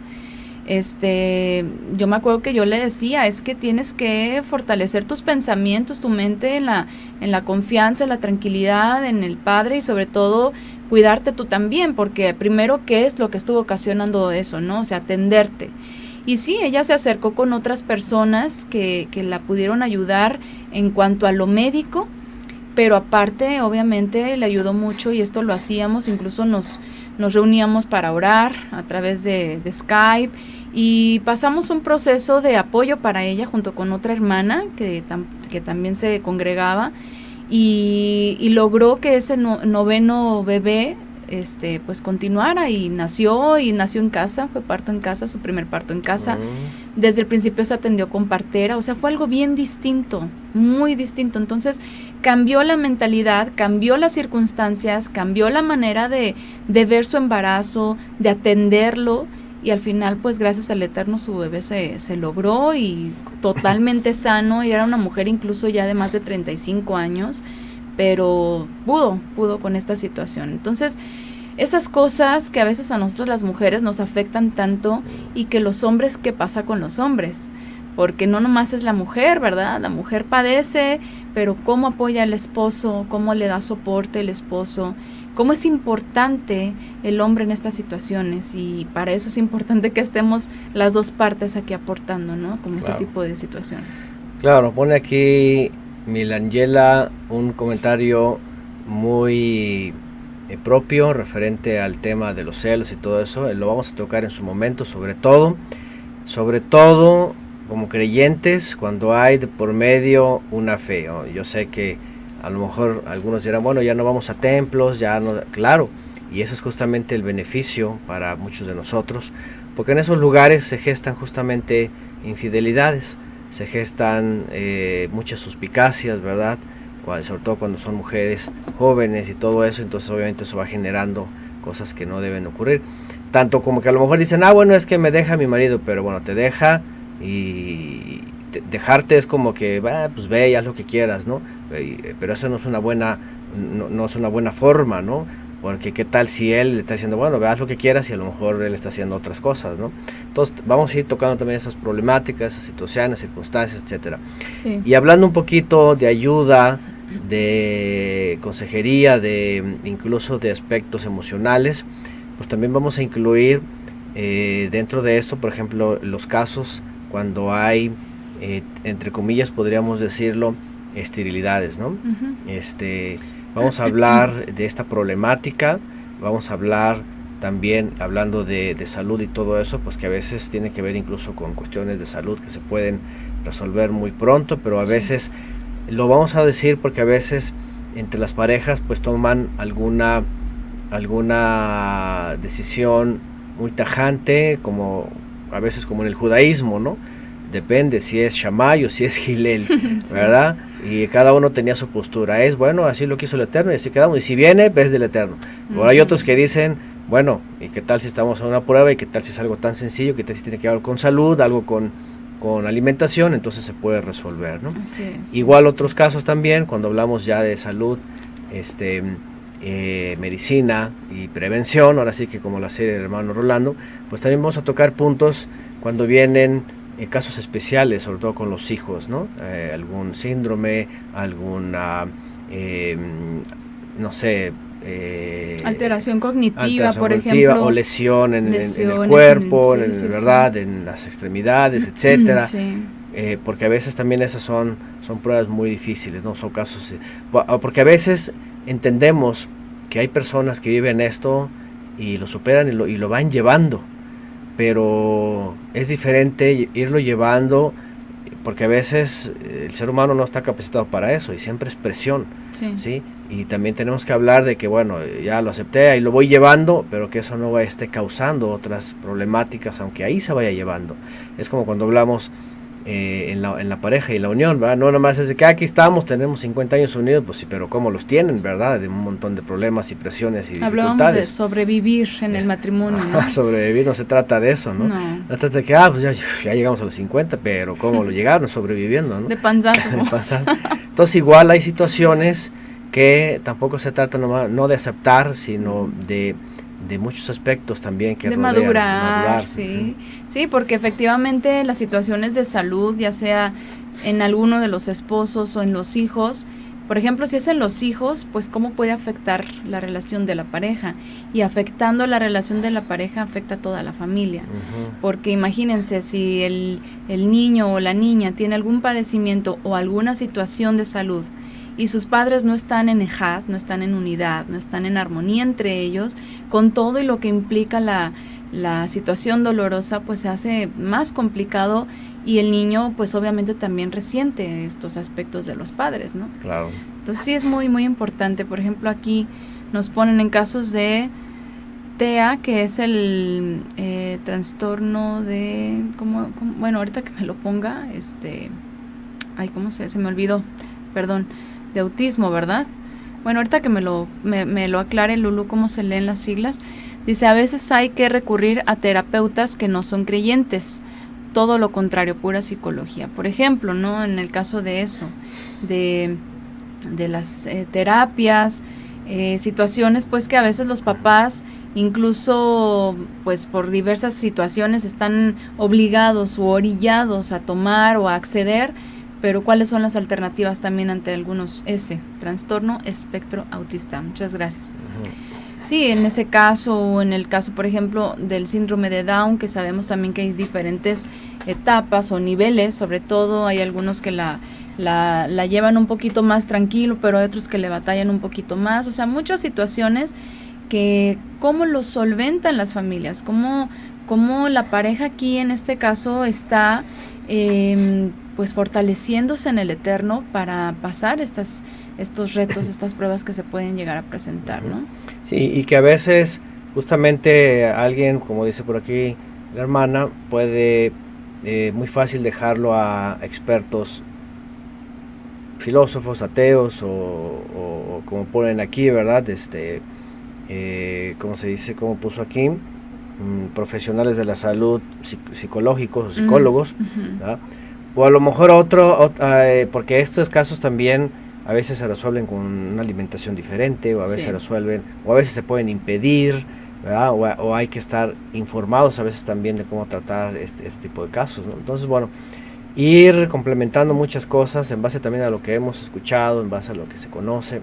yo me acuerdo que yo le decía, es que tienes que fortalecer tus pensamientos, tu mente en la confianza, en la tranquilidad, en el Padre, y sobre todo cuidarte tú también, porque primero, ¿qué es lo que estuvo ocasionando eso, no? O sea, atenderte. Y sí, ella se acercó con otras personas que la pudieron ayudar en cuanto a lo médico, pero aparte, obviamente, le ayudó mucho, y esto lo hacíamos, incluso nos reuníamos para orar a través de Skype, y pasamos un proceso de apoyo para ella junto con otra hermana que también se congregaba, y logró que ese 9º bebé pues continuara, y nació en casa, fue parto en casa, su primer parto en casa. Desde el principio se atendió con partera, o sea, fue algo bien distinto, muy distinto. Entonces cambió la mentalidad, cambió las circunstancias, cambió la manera de ver su embarazo, de atenderlo, y al final pues gracias al Eterno su bebé se logró, y totalmente sano, y era una mujer incluso ya de más de 35 años, pero pudo con esta situación. Entonces esas cosas que a veces a nosotros las mujeres nos afectan tanto, y que los hombres, ¿qué pasa con los hombres? Porque no nomás es la mujer, ¿verdad? La mujer padece, pero ¿cómo apoya al esposo? ¿Cómo le da soporte el esposo? ¿Cómo es importante el hombre en estas situaciones? Y para eso es importante que estemos las dos partes aquí aportando, ¿no? Como Claro. ese tipo de situaciones. Claro, pone aquí Milangela un comentario muy propio referente al tema de los celos y todo eso. Lo vamos a tocar en su momento, sobre todo como creyentes, cuando hay de por medio una fe. Yo sé que a lo mejor algunos dirán, bueno, ya no vamos a templos, ya no, claro, y eso es justamente el beneficio para muchos de nosotros, porque en esos lugares se gestan justamente infidelidades, se gestan muchas suspicacias, ¿verdad? Sobre todo cuando son mujeres jóvenes y todo eso, entonces obviamente eso va generando cosas que no deben ocurrir. Tanto como que a lo mejor dicen, bueno, es que me deja mi marido, pero bueno, te deja, y dejarte es como que, pues ve y haz lo que quieras, ¿no? Pero eso no es una buena, no es una buena forma, ¿no? Porque qué tal si él le está diciendo, bueno, ve, haz lo que quieras, y a lo mejor él está haciendo otras cosas, ¿no? Entonces vamos a ir tocando también esas problemáticas, esas situaciones, circunstancias, etcétera. Sí. Y hablando un poquito de ayuda, de consejería, de incluso de aspectos emocionales, pues también vamos a incluir dentro de esto, por ejemplo, los casos cuando hay, entre comillas podríamos decirlo, esterilidades, ¿no? Uh-huh. Vamos a hablar de esta problemática, vamos a hablar también, hablando de salud y todo eso, pues que a veces tiene que ver incluso con cuestiones de salud que se pueden resolver muy pronto, pero a veces lo vamos a decir porque a veces entre las parejas pues toman alguna decisión muy tajante, como a veces como en el judaísmo, ¿no? Depende si es Shammai o si es Hillel, sí, ¿verdad? Y cada uno tenía su postura. Es bueno, así lo quiso el Eterno y así quedamos. Y si viene, ves del Eterno. Pero hay otros que dicen, bueno, ¿y qué tal si estamos en una prueba? ¿Y qué tal si es algo tan sencillo? ¿Qué tal si tiene que ver con salud, algo con alimentación? Entonces se puede resolver, ¿no? Así es. Igual otros casos también, cuando hablamos ya de salud, medicina y prevención, ahora sí que como la serie del hermano Rolando, pues también vamos a tocar puntos cuando vienen casos especiales, sobre todo con los hijos, ¿no? Algún síndrome, alguna, no sé, alteración cognitiva, por ejemplo, o lesión en el cuerpo, ¿verdad? En las extremidades, etcétera. Sí. Porque a veces también esas son pruebas muy difíciles, ¿no? Son casos, porque a veces entendemos que hay personas que viven esto y lo superan y lo van llevando, pero es diferente irlo llevando, porque a veces el ser humano no está capacitado para eso y siempre es presión, ¿sí? Y también tenemos que hablar de que, bueno, ya lo acepté y lo voy llevando, pero que eso no esté causando otras problemáticas, aunque ahí se vaya llevando. Es como cuando hablamos en la pareja y la unión, ¿verdad? No nomás es de que aquí estamos, tenemos 50 años unidos, pues sí, pero ¿cómo los tienen, verdad? De un montón de problemas y presiones y hablábamos dificultades. De sobrevivir en el matrimonio, ¿no? Sobrevivir no se trata de eso, ¿no? No se trata de que, pues ya llegamos a los 50, pero ¿cómo lo llegaron? Sobreviviendo, ¿no? De panzazo. Entonces igual hay situaciones que tampoco se trata no de aceptar, sino de muchos aspectos también que de rodean, madurar, sí. Sí, porque efectivamente las situaciones de salud, ya sea en alguno de los esposos o en los hijos, por ejemplo, si es en los hijos, pues cómo puede afectar la relación de la pareja, y afectando la relación de la pareja afecta a toda la familia, porque imagínense si el niño o la niña tiene algún padecimiento o alguna situación de salud y sus padres no están en ejad, no están en unidad, no están en armonía entre ellos, con todo y lo que implica la situación dolorosa, pues se hace más complicado, y el niño pues obviamente también resiente estos aspectos de los padres, ¿no? Claro. Entonces sí es muy muy importante. Por ejemplo, aquí nos ponen en casos de TEA, que es el trastorno de, bueno, ahorita que me lo ponga, ¿cómo se me olvidó? Perdón, de autismo, ¿verdad? Bueno, ahorita que me lo aclare Lulu cómo se leen las siglas. Dice, a veces hay que recurrir a terapeutas que no son creyentes, todo lo contrario, pura psicología. Por ejemplo, ¿no? En el caso de eso, de las terapias, situaciones pues que a veces los papás incluso pues por diversas situaciones están obligados u orillados a tomar o a acceder, pero ¿cuáles son las alternativas también ante algunos trastorno espectro autista? Muchas gracias. Sí, en ese caso, o en el caso, por ejemplo, del síndrome de Down, que sabemos también que hay diferentes etapas o niveles, sobre todo hay algunos que la llevan un poquito más tranquilo, pero hay otros que le batallan un poquito más, o sea, muchas situaciones que cómo lo solventan las familias, cómo la pareja aquí en este caso está pues fortaleciéndose en el eterno para pasar estos retos, estas pruebas que se pueden llegar a presentar, ¿no? Sí, y que a veces justamente alguien, como dice por aquí la hermana, puede muy fácil dejarlo a expertos filósofos, ateos o como ponen aquí, ¿verdad? ¿Cómo se dice? ¿Cómo puso aquí? Profesionales de la salud psicológicos o psicólogos, ¿verdad? O a lo mejor porque estos casos también a veces se resuelven con una alimentación diferente, o a veces se resuelven, o a veces se pueden impedir, ¿verdad? O hay que estar informados a veces también de cómo tratar este tipo de casos, ¿no? Entonces, bueno, ir complementando muchas cosas en base también a lo que hemos escuchado, en base a lo que se conoce,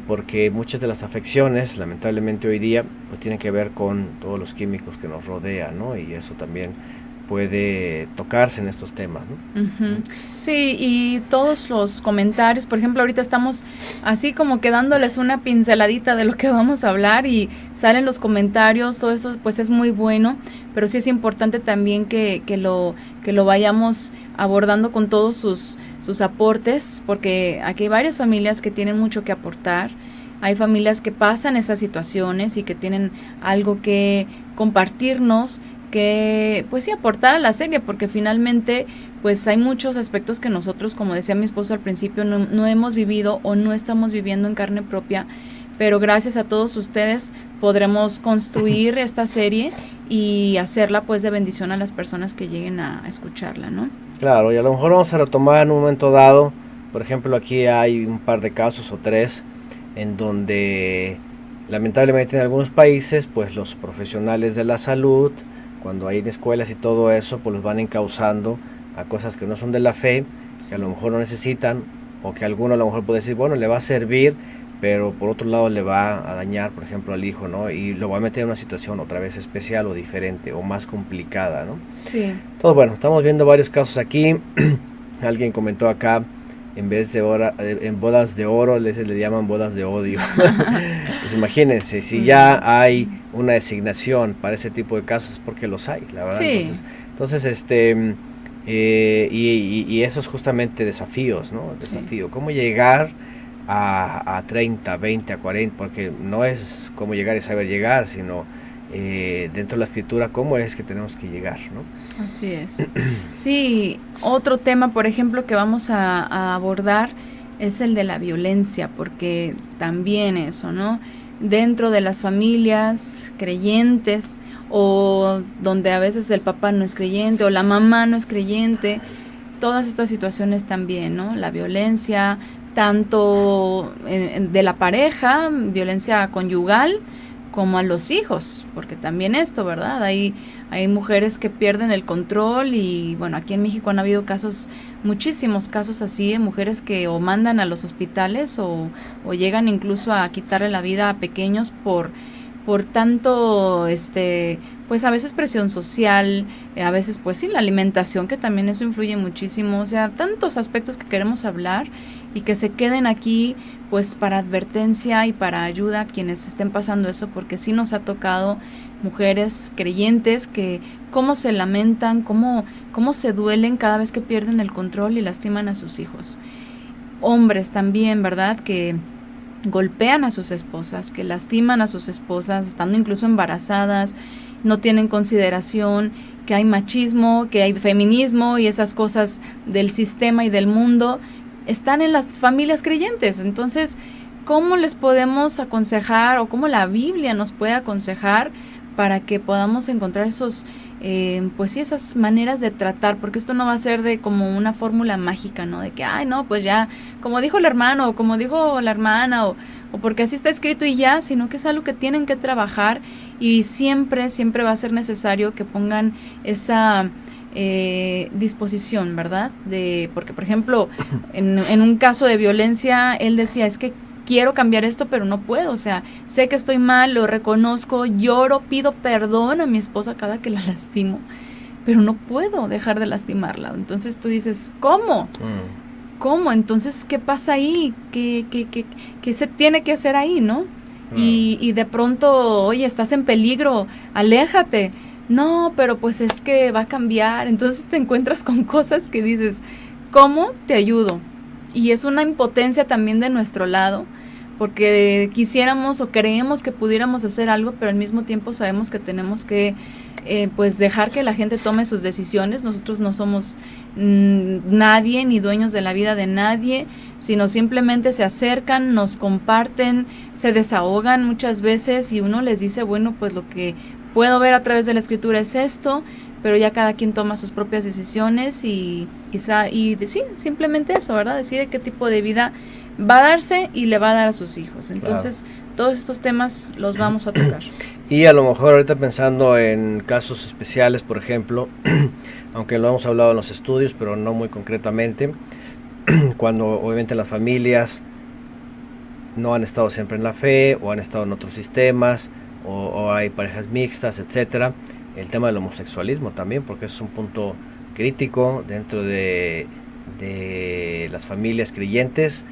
porque muchas de las afecciones, lamentablemente hoy día, pues tienen que ver con todos los químicos que nos rodean, ¿no? Y eso también puede tocarse en estos temas, ¿no? Sí, y todos los comentarios, por ejemplo, ahorita estamos así como que dándoles una pinceladita de lo que vamos a hablar y salen los comentarios, todo esto pues es muy bueno, pero sí es importante también que lo vayamos abordando con todos sus aportes, porque aquí hay varias familias que tienen mucho que aportar. Hay familias que pasan esas situaciones y que tienen algo que compartirnos, que pues sí aportar a la serie, porque finalmente pues hay muchos aspectos que nosotros, como decía mi esposo al principio, no hemos vivido o no estamos viviendo en carne propia, pero gracias a todos ustedes podremos construir esta serie y hacerla pues de bendición a las personas que lleguen a escucharla, ¿no? Claro, y a lo mejor vamos a retomar en un momento dado, por ejemplo aquí hay un par de casos o tres en donde lamentablemente en algunos países pues los profesionales de la salud, cuando hay en escuelas y todo eso, pues los van encauzando a cosas que no son de la fe, que a lo mejor no necesitan, o que alguno a lo mejor puede decir, bueno, le va a servir, pero por otro lado le va a dañar, por ejemplo, al hijo, ¿no? Y lo va a meter en una situación otra vez especial o diferente o más complicada, ¿no? Sí. Entonces, bueno, estamos viendo varios casos aquí. Alguien comentó acá, en vez de en bodas de oro, le llaman bodas de odio. Entonces imagínense, si ya hay una designación para ese tipo de casos, es porque los hay, la verdad. Sí. Entonces y esos justamente desafíos, ¿no? Desafío, cómo llegar a 30, 20, a 40, porque no es cómo llegar y saber llegar, sino dentro de la escritura, cómo es que tenemos que llegar, ¿no? Así es. Sí, otro tema, por ejemplo, que vamos a abordar es el de la violencia, porque también eso, ¿no? Dentro de las familias creyentes o donde a veces el papá no es creyente o la mamá no es creyente, todas estas situaciones también, ¿no? La violencia, tanto de la pareja, violencia conyugal, como a los hijos, porque también esto, ¿verdad? Hay mujeres que pierden el control y bueno, aquí en México han habido casos, muchísimos casos así, de mujeres que o mandan a los hospitales o llegan incluso a quitarle la vida a pequeños por tanto, pues a veces presión social, a veces pues sí, la alimentación, que también eso influye muchísimo, o sea, tantos aspectos que queremos hablar y que se queden aquí pues para advertencia y para ayuda a quienes estén pasando eso, porque sí nos ha tocado mujeres creyentes que cómo se lamentan, cómo se duelen cada vez que pierden el control y lastiman a sus hijos. Hombres también, ¿verdad?, que golpean a sus esposas, que lastiman a sus esposas, estando incluso embarazadas, no tienen consideración, que hay machismo, que hay feminismo y esas cosas del sistema y del mundo, están en las familias creyentes. Entonces, ¿cómo les podemos aconsejar o cómo la Biblia nos puede aconsejar para que podamos encontrar esos, pues sí, esas maneras de tratar? Porque esto no va a ser de como una fórmula mágica, ¿no? De que, ay, no, pues ya, como dijo el hermano, o como dijo la hermana, o porque así está escrito y ya, sino que es algo que tienen que trabajar y siempre, siempre va a ser necesario que pongan esa disposición, ¿verdad? Porque, por ejemplo, en un caso de violencia, él decía, es que quiero cambiar esto, pero no puedo, o sea, sé que estoy mal, lo reconozco, lloro, pido perdón a mi esposa cada que la lastimo, pero no puedo dejar de lastimarla. Entonces tú dices, ¿cómo? ¿Cómo? Entonces, ¿qué pasa ahí? ¿Qué se tiene que hacer ahí, no? Y de pronto, oye, estás en peligro, aléjate. No, pero pues es que va a cambiar. Entonces te encuentras con cosas que dices, ¿cómo te ayudo? Y es una impotencia también de nuestro lado, porque quisiéramos o creemos que pudiéramos hacer algo, pero al mismo tiempo sabemos que tenemos que pues dejar que la gente tome sus decisiones. Nosotros no somos nadie ni dueños de la vida de nadie, sino simplemente se acercan, nos comparten, se desahogan muchas veces y uno les dice, bueno, pues lo que puedo ver a través de la escritura es esto, pero ya cada quien toma sus propias decisiones y sí, simplemente eso, ¿verdad? Decide qué tipo de vida va a darse y le va a dar a sus hijos. Entonces, todos estos temas los vamos a tocar. Y a lo mejor ahorita pensando en casos especiales, por ejemplo, aunque lo hemos hablado en los estudios, pero no muy concretamente, cuando obviamente las familias no han estado siempre en la fe o han estado en otros sistemas o hay parejas mixtas, etcétera. El tema del homosexualismo también, porque es un punto crítico dentro de las familias creyentes,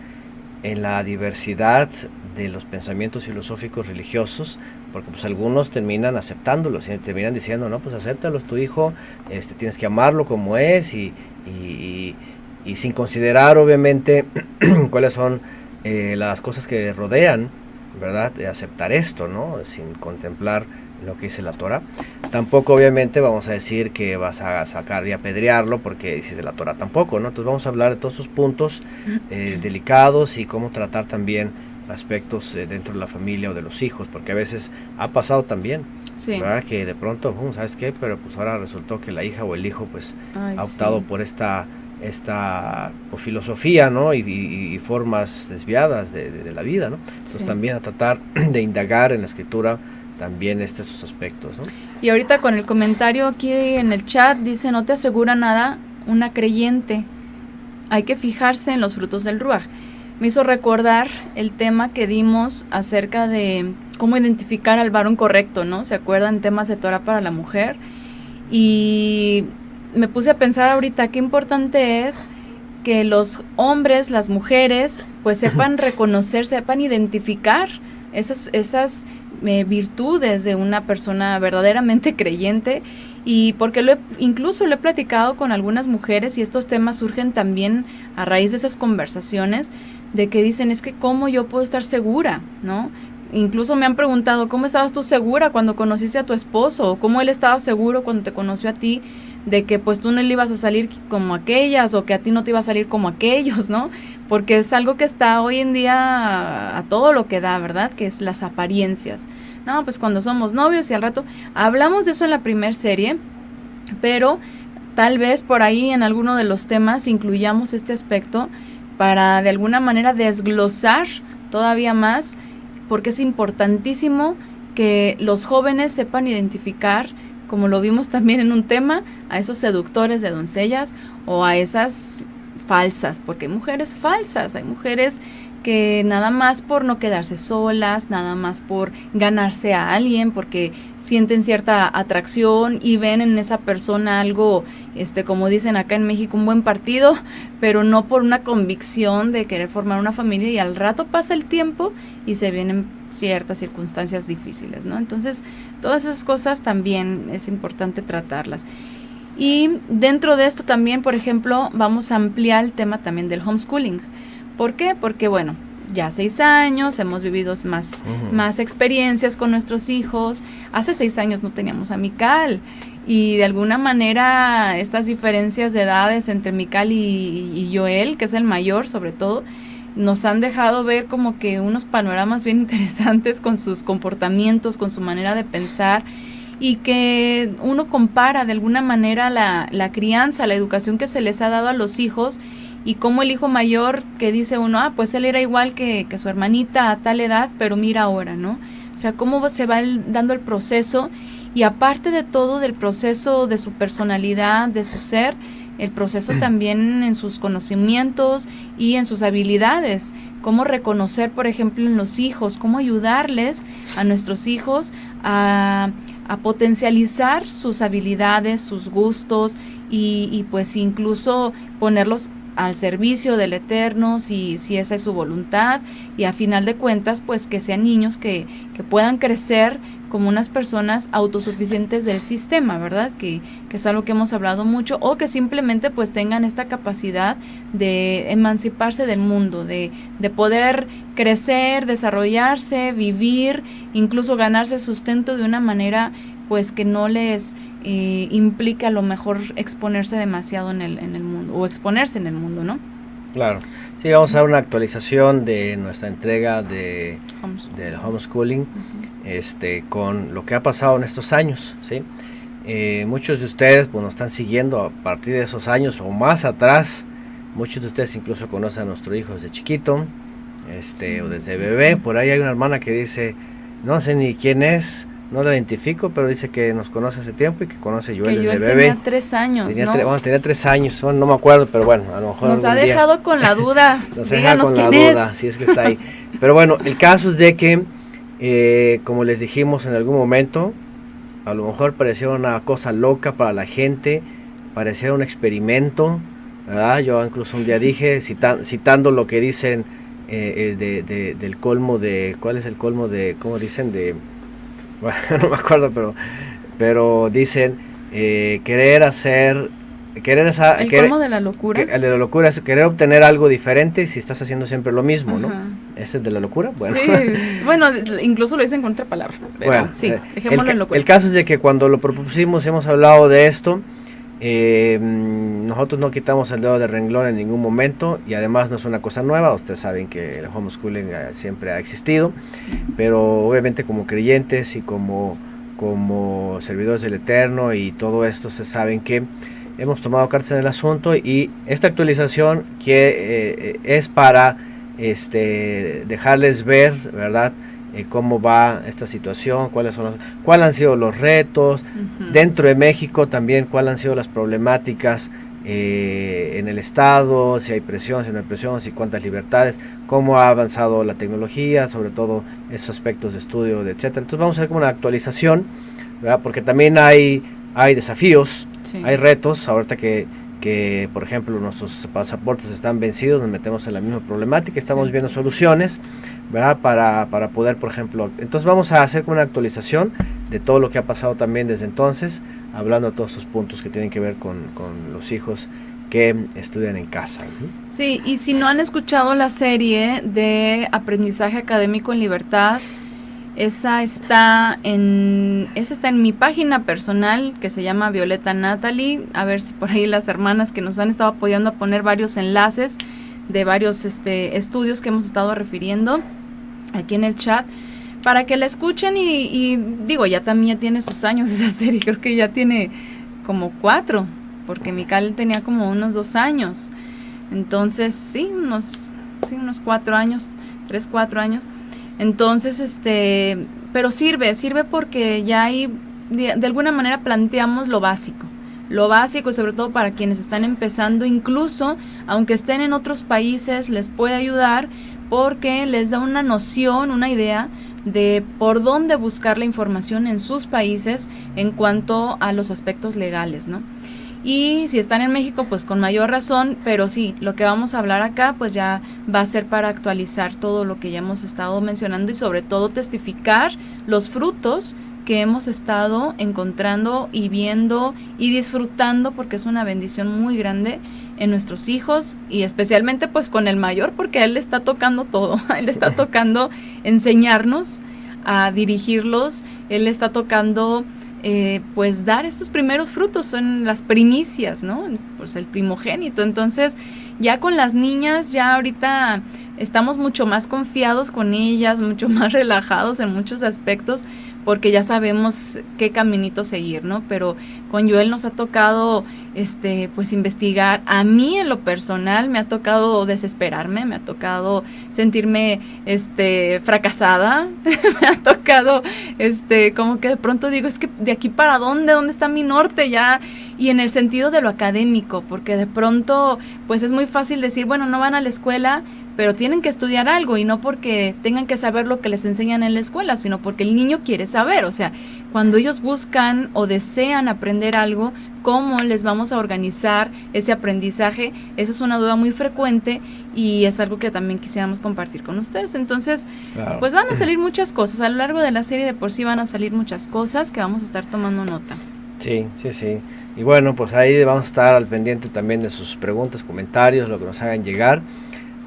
en la diversidad de los pensamientos filosóficos religiosos, porque pues algunos terminan aceptándolos y terminan diciendo, no, pues acéptalo, es tu hijo, tienes que amarlo como es y sin considerar obviamente cuáles son las cosas que rodean, ¿verdad?, de aceptar esto, ¿no?, sin contemplar lo que dice la Torah. Tampoco obviamente vamos a decir que vas a sacar y apedrearlo porque dice la Torah tampoco, ¿no? Entonces vamos a hablar de todos esos puntos delicados y cómo tratar también aspectos dentro de la familia o de los hijos, porque a veces ha pasado también, sí, ¿verdad?, que de pronto, ¿sabes qué? Pero pues ahora resultó que la hija o el hijo pues ha optado por esta pues, filosofía, ¿no? Y formas desviadas de la vida, ¿no? Entonces también a tratar de indagar en la escritura también estos aspectos, ¿no? Y ahorita con el comentario aquí en el chat dice, no te asegura nada una creyente, hay que fijarse en los frutos del Ruaj. Me hizo recordar el tema que dimos acerca de cómo identificar al varón correcto, ¿no? ¿Se acuerdan? Temas de Torah para la mujer. Y me puse a pensar ahorita qué importante es que los hombres, las mujeres, pues sepan reconocer, sepan identificar esas virtudes de una persona verdaderamente creyente. Y porque incluso lo he platicado con algunas mujeres y estos temas surgen también a raíz de esas conversaciones de que dicen, es que cómo yo puedo estar segura, ¿no? Incluso me han preguntado, ¿cómo estabas tú segura cuando conociste a tu esposo? ¿O cómo él estaba seguro cuando te conoció a ti de que pues tú no le ibas a salir como aquellas o que a ti no te iba a salir como aquellos, ¿no? Porque es algo que está hoy en día a todo lo que da, ¿verdad? Que es las apariencias. No, pues cuando somos novios y al rato hablamos de eso en la primer serie, pero tal vez por ahí en alguno de los temas incluyamos este aspecto para de alguna manera desglosar todavía más, porque es importantísimo que los jóvenes sepan identificar, como lo vimos también en un tema, a esos seductores de doncellas o a esas falsas, porque hay mujeres falsas, hay mujeres que nada más por no quedarse solas, nada más por ganarse a alguien, porque sienten cierta atracción y ven en esa persona algo, como dicen acá en México, un buen partido, pero no por una convicción de querer formar una familia, y al rato pasa el tiempo y se vienen ciertas circunstancias difíciles, ¿no? Entonces, todas esas cosas también es importante tratarlas. Y dentro de esto también, por ejemplo, vamos a ampliar el tema también del homeschooling. ¿Por qué? Porque, bueno, ya 6 años, hemos vivido más experiencias con nuestros hijos. Hace 6 años no teníamos a Mical y de alguna manera estas diferencias de edades entre Mical y Joel, que es el mayor sobre todo, nos han dejado ver como que unos panoramas bien interesantes con sus comportamientos, con su manera de pensar, y que uno compara de alguna manera la crianza, la educación que se les ha dado a los hijos y como el hijo mayor que dice uno, pues él era igual que su hermanita a tal edad, pero mira ahora, ¿no? O sea, cómo se va dando el proceso, y aparte de todo del proceso de su personalidad, de su ser, el proceso también en sus conocimientos y en sus habilidades, cómo reconocer, por ejemplo, en los hijos, cómo ayudarles a nuestros hijos a potencializar sus habilidades, sus gustos, y pues incluso ponerlos al servicio del Eterno, si esa es su voluntad, y a final de cuentas, pues que sean niños que puedan crecer como unas personas autosuficientes del sistema, ¿verdad? Que es algo que hemos hablado mucho, o que simplemente pues tengan esta capacidad de emanciparse del mundo, de poder crecer, desarrollarse, vivir, incluso ganarse el sustento de una manera pues que no les implica a lo mejor exponerse demasiado en el mundo, o exponerse en el mundo, ¿no? Claro. Sí, vamos a dar una actualización de nuestra entrega del homeschooling, con lo que ha pasado en estos años, ¿sí? Muchos de ustedes pues nos están siguiendo a partir de esos años o más atrás. Muchos de ustedes incluso conocen a nuestro hijo desde chiquito, o desde bebé. Por ahí hay una hermana que dice, no sé ni quién es, no la identifico, pero dice que nos conoce hace tiempo y que conoce a Joel desde bebé. Tenía 3 años, tenía 3 años, bueno, no me acuerdo, pero bueno, a lo mejor nos ha dejado con la duda. Nos ha dejado con la duda, si es que está ahí. Pero bueno, el caso es de que, como les dijimos en algún momento, a lo mejor parecía una cosa loca para la gente, parecía un experimento, ¿verdad? Yo incluso un día dije, citando lo que dicen del colmo de, ¿cuál es el colmo de, cómo dicen, de... Bueno, no me acuerdo, pero dicen el colmo de la locura. El de la locura es querer obtener algo diferente si estás haciendo siempre lo mismo, ¿no? ¿Ese es de la locura? Bueno. Sí, bueno, incluso lo dicen con otra palabra. Pero bueno, sí, dejémoslo en locura. El caso es de que cuando lo propusimos, hemos hablado de esto, nosotros no quitamos el dedo de renglón en ningún momento, y además no es una cosa nueva. Ustedes saben que el homeschooling siempre ha existido, pero obviamente como creyentes y como servidores del Eterno y todo esto, se saben que hemos tomado cartas en el asunto, y esta actualización que es para dejarles ver, ¿verdad?, cómo va esta situación, cuáles han sido los retos dentro de México, también cuáles han sido las problemáticas en el estado, si hay presión, si no hay presión, si cuántas libertades, cómo ha avanzado la tecnología, sobre todo esos aspectos de estudio, etcétera. Entonces vamos a hacer como una actualización, ¿verdad?, porque también hay desafíos, sí, hay retos. Ahorita que por ejemplo nuestros pasaportes están vencidos, nos metemos en la misma problemática, estamos viendo soluciones, ¿verdad?, para poder, por ejemplo, entonces vamos a hacer una actualización de todo lo que ha pasado también desde entonces, hablando de todos estos puntos que tienen que ver con los hijos que estudian en casa. Sí, y si no han escuchado la serie de Aprendizaje Académico en Libertad, esa está en mi página personal, que se llama Violeta Natalie. A ver si por ahí las hermanas que nos han estado apoyando a poner varios enlaces de varios estudios que hemos estado refiriendo aquí en el chat, para que la escuchen, y digo, ya también ya tiene sus años esa serie, creo que ya tiene como 4, porque Mical tenía como unos 2 años, entonces sí, unos 4 años, 3, 4 años. Entonces, pero sirve porque ya ahí de alguna manera planteamos lo básico, y sobre todo para quienes están empezando, incluso aunque estén en otros países, les puede ayudar porque les da una noción, una idea de por dónde buscar la información en sus países en cuanto a los aspectos legales, ¿no? Y si están en México, pues con mayor razón, pero sí, lo que vamos a hablar acá, pues ya va a ser para actualizar todo lo que ya hemos estado mencionando, y sobre todo testificar los frutos que hemos estado encontrando y viendo y disfrutando, porque es una bendición muy grande en nuestros hijos, y especialmente pues con el mayor, porque a él le está tocando todo, a él le está tocando enseñarnos a dirigirlos, él le está tocando pues dar estos primeros frutos, son las primicias, ¿no? Pues el primogénito. Entonces ya con las niñas, ya ahorita estamos mucho más confiados con ellas, mucho más relajados en muchos aspectos, porque ya sabemos qué caminito seguir, ¿no? Pero con Joel nos ha tocado, pues investigar. A mí en lo personal me ha tocado desesperarme, me ha tocado sentirme, fracasada, me ha tocado, como que de pronto digo, es que de aquí para dónde está mi norte ya, y en el sentido de lo académico, porque de pronto, pues es muy fácil decir, bueno, no van a la escuela, pero tienen que estudiar algo, y no porque tengan que saber lo que les enseñan en la escuela, sino porque el niño quiere saber. O sea, cuando ellos buscan o desean aprender algo, ¿cómo les vamos a organizar ese aprendizaje? Esa es una duda muy frecuente y es algo que también quisiéramos compartir con ustedes. Entonces, claro, pues van a salir muchas cosas. A lo largo de la serie de por sí van a salir muchas cosas que vamos a estar tomando nota. Sí. Y bueno, pues ahí vamos a estar al pendiente también de sus preguntas, comentarios, lo que nos hagan llegar,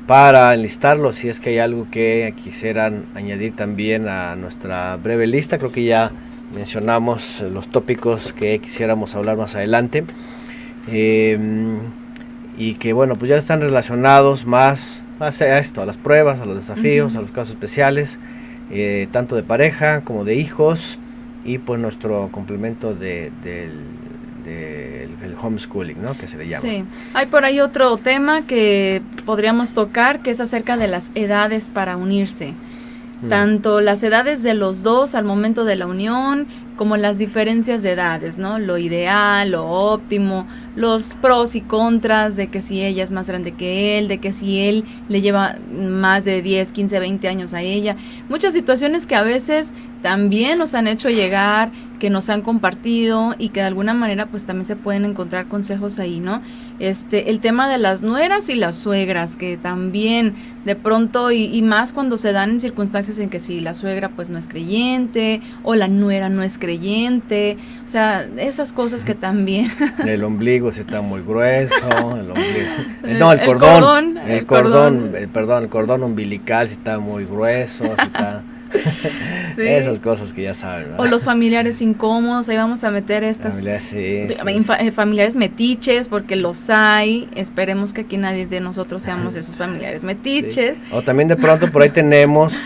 para enlistarlo si es que hay algo que quisieran añadir también a nuestra breve lista. Creo que ya mencionamos los tópicos que quisiéramos hablar más adelante, y que bueno, pues ya están relacionados más a esto, a las pruebas, a los desafíos, a los casos especiales, tanto de pareja como de hijos, y pues nuestro complemento del homeschooling, ¿no?, que se le llama. Sí, hay por ahí otro tema que podríamos tocar, que es acerca de las edades para unirse. Tanto las edades de los dos al momento de la unión, como las diferencias de edades, ¿no? Lo ideal, lo óptimo, los pros y contras de que si ella es más grande que él, de que si él le lleva más de 10, 15, 20 años a ella. Muchas situaciones que a veces también nos han hecho llegar, que nos han compartido y que de alguna manera pues también se pueden encontrar consejos ahí, ¿no? El tema de las nueras y las suegras, que también de pronto y más cuando se dan en circunstancias en que si la suegra pues no es creyente o la nuera no es creyente, o sea, esas cosas que también... El ombligo si está muy grueso, el cordón umbilical si está muy grueso, si está... Sí. Esas cosas que ya saben, ¿verdad? O los familiares incómodos, ahí vamos a meter estas familiares metiches, porque los hay. Esperemos que aquí nadie de nosotros seamos esos familiares metiches. Sí. O también de pronto por ahí tenemos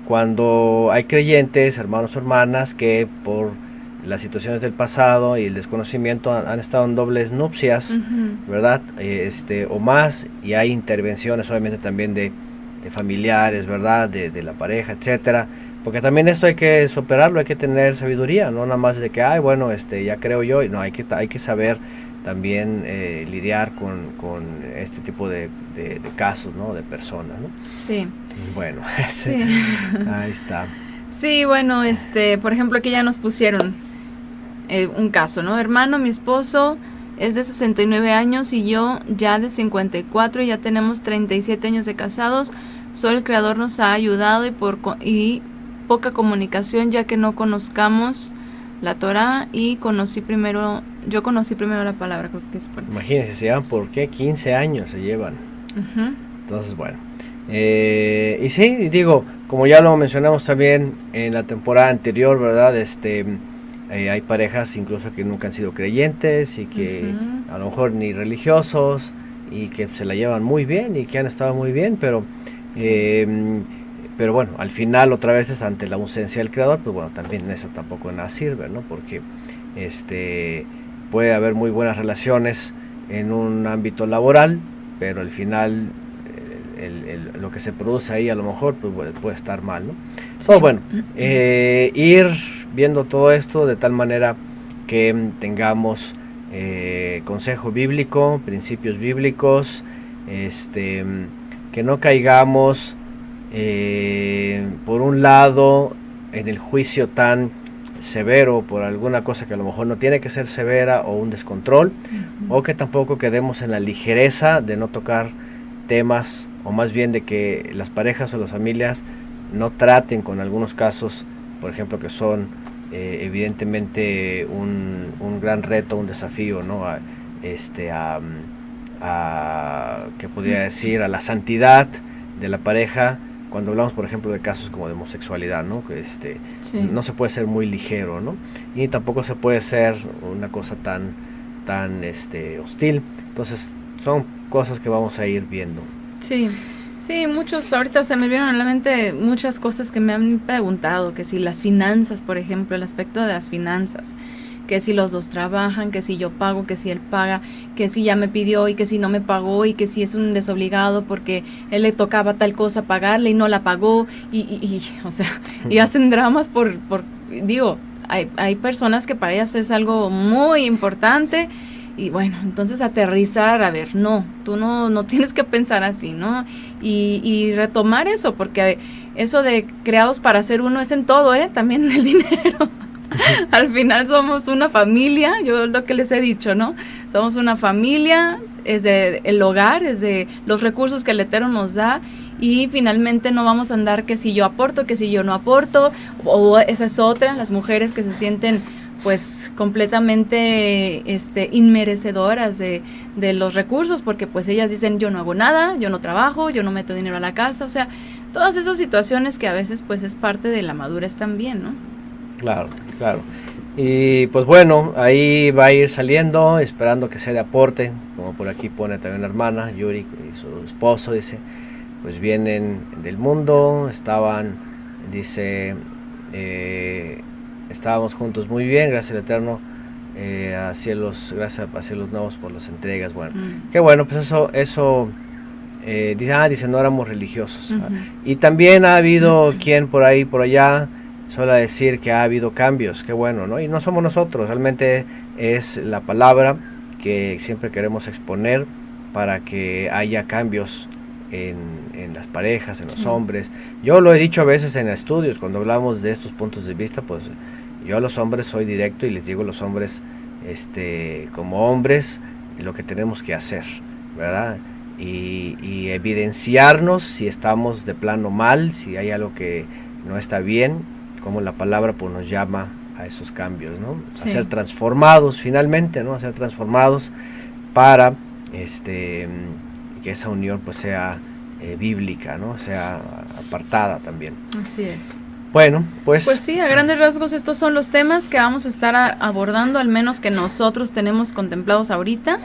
cuando hay creyentes, hermanos o hermanas, que por las situaciones del pasado y el desconocimiento han estado en dobles nupcias, ¿verdad? O más, y hay intervenciones obviamente también de familiares, ¿verdad? De la pareja, etcétera, porque también esto hay que superarlo, hay que tener sabiduría, no nada más de que, ya creo yo, y no, hay que saber también lidiar con este tipo de casos, ¿no? De personas, ¿no? Sí. Bueno, sí. Ahí está. Sí, bueno, por ejemplo, aquí ya nos pusieron un caso, ¿no? Hermano, mi esposo es de 69 años y yo ya de 54, y ya tenemos 37 años de casados. Solo el Creador nos ha ayudado y poca comunicación, ya que no conozcamos la Torah y yo conocí primero la palabra, creo que es por... Imagínense, se llevan, ¿por qué? 15 años se llevan. Entonces, bueno. Y sí, digo, como ya lo mencionamos también en la temporada anterior, ¿verdad? Hay parejas incluso que nunca han sido creyentes y que a lo mejor ni religiosos, y que se la llevan muy bien y que han estado muy bien, pero bueno, al final otra vez es ante la ausencia del Creador, pues bueno, también eso tampoco nada sirve, ¿no? Porque puede haber muy buenas relaciones en un ámbito laboral, pero al final lo que se produce ahí a lo mejor pues puede estar mal, ¿no? Sí. Entonces, bueno, ir viendo todo esto de tal manera que tengamos consejo bíblico, principios bíblicos, que no caigamos por un lado en el juicio tan severo por alguna cosa que a lo mejor no tiene que ser severa, o un descontrol, o que tampoco quedemos en la ligereza de no tocar temas, o más bien de que las parejas o las familias no traten con algunos casos, por ejemplo, que son evidentemente un gran reto, un desafío, ¿no? ¿Qué podría decir? A la santidad de la pareja, cuando hablamos, por ejemplo, de casos como de homosexualidad, ¿no? Que no se puede ser muy ligero, ¿no? Y tampoco se puede ser una cosa tan hostil. Entonces, son cosas que vamos a ir viendo. Sí. Sí, muchos, ahorita se me vieron a la mente muchas cosas que me han preguntado, que si las finanzas, por ejemplo, el aspecto de las finanzas, que si los dos trabajan, que si yo pago, que si él paga, que si ya me pidió y que si no me pagó y que si es un desobligado porque él le tocaba tal cosa pagarle y no la pagó o sea, y hacen dramas digo, hay personas que para ellas es algo muy importante. Y bueno, entonces aterrizar, a ver, no, tú no tienes que pensar así, ¿no? Y retomar eso, porque eso de creados para ser uno es en todo, también en el dinero. Al final somos una familia, yo lo que les he dicho, ¿no? Somos una familia, es de el hogar, es de los recursos que el Eterno nos da, y finalmente no vamos a andar que si yo aporto, que si yo no aporto, o esa es otra, las mujeres que se sienten pues completamente inmerecedoras de los recursos, porque pues ellas dicen yo no hago nada, yo no trabajo, yo no meto dinero a la casa, o sea, todas esas situaciones que a veces pues es parte de la madurez también, ¿no? Claro, claro. Y pues bueno, ahí va a ir saliendo, esperando que sea de aporte, como por aquí pone también la hermana, Yuri y su esposo, dice, pues vienen del mundo, dice, estábamos juntos muy bien, gracias al Eterno, gracias a Cielos Nuevos por las entregas. Bueno, qué bueno, pues eso dice, no éramos religiosos. Y también ha habido quien por ahí, por allá, suele decir que ha habido cambios, qué bueno, ¿no? Y no somos nosotros, realmente es la palabra que siempre queremos exponer para que haya cambios en las parejas, en los hombres. Yo lo he dicho a veces en estudios, cuando hablamos de estos puntos de vista, pues yo a los hombres soy directo y les digo a los hombres, como hombres, lo que tenemos que hacer, ¿verdad? Y evidenciarnos si estamos de plano mal, si hay algo que no está bien, como la palabra pues nos llama a esos cambios, ¿no? Sí. A ser transformados finalmente, ¿no? A ser transformados para que esa unión pues sea bíblica, ¿no? Sea apartada también. Así es. Bueno, pues sí, a grandes rasgos estos son los temas que vamos a estar abordando, al menos que nosotros tenemos contemplados ahorita.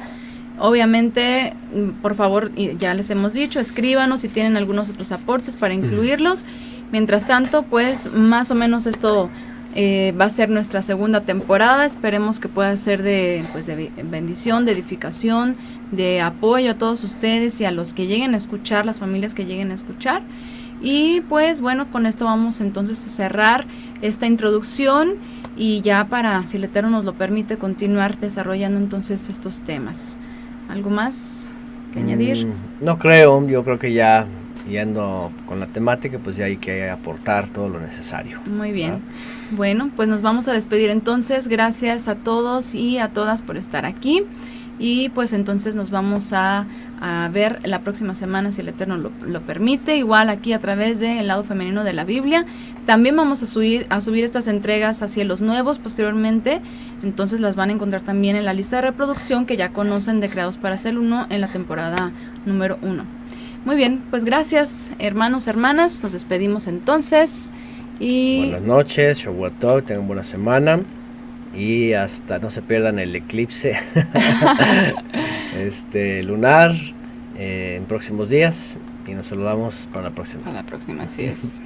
Obviamente, por favor, ya les hemos dicho, escríbanos si tienen algunos otros aportes para incluirlos. Mientras tanto, pues más o menos esto va a ser nuestra segunda temporada. Esperemos que pueda ser de bendición, de edificación, de apoyo a todos ustedes y a los que lleguen a escuchar, las familias que lleguen a escuchar. Y pues bueno, con esto vamos entonces a cerrar esta introducción y ya para, si el Eterno nos lo permite, continuar desarrollando entonces estos temas. ¿Algo más que añadir? No creo, yo creo que ya yendo con la temática, pues ya hay que aportar todo lo necesario. Muy bien. Bueno, pues nos vamos a despedir entonces. Gracias a todos y a todas por estar aquí. Y pues entonces nos vamos a ver la próxima semana, si el Eterno lo permite, igual aquí a través de El Lado Femenino de la Biblia. También vamos a subir estas entregas a Cielos Nuevos posteriormente, entonces las van a encontrar también en la lista de reproducción que ya conocen de Creados para Ser Uno en la temporada número 1. Muy bien, pues gracias hermanos, hermanas, nos despedimos entonces. Y buenas noches, Shabbat Tov, tengan buena semana. Y hasta no se pierdan el eclipse lunar en próximos días. Y nos saludamos para la próxima. Para la próxima, así es.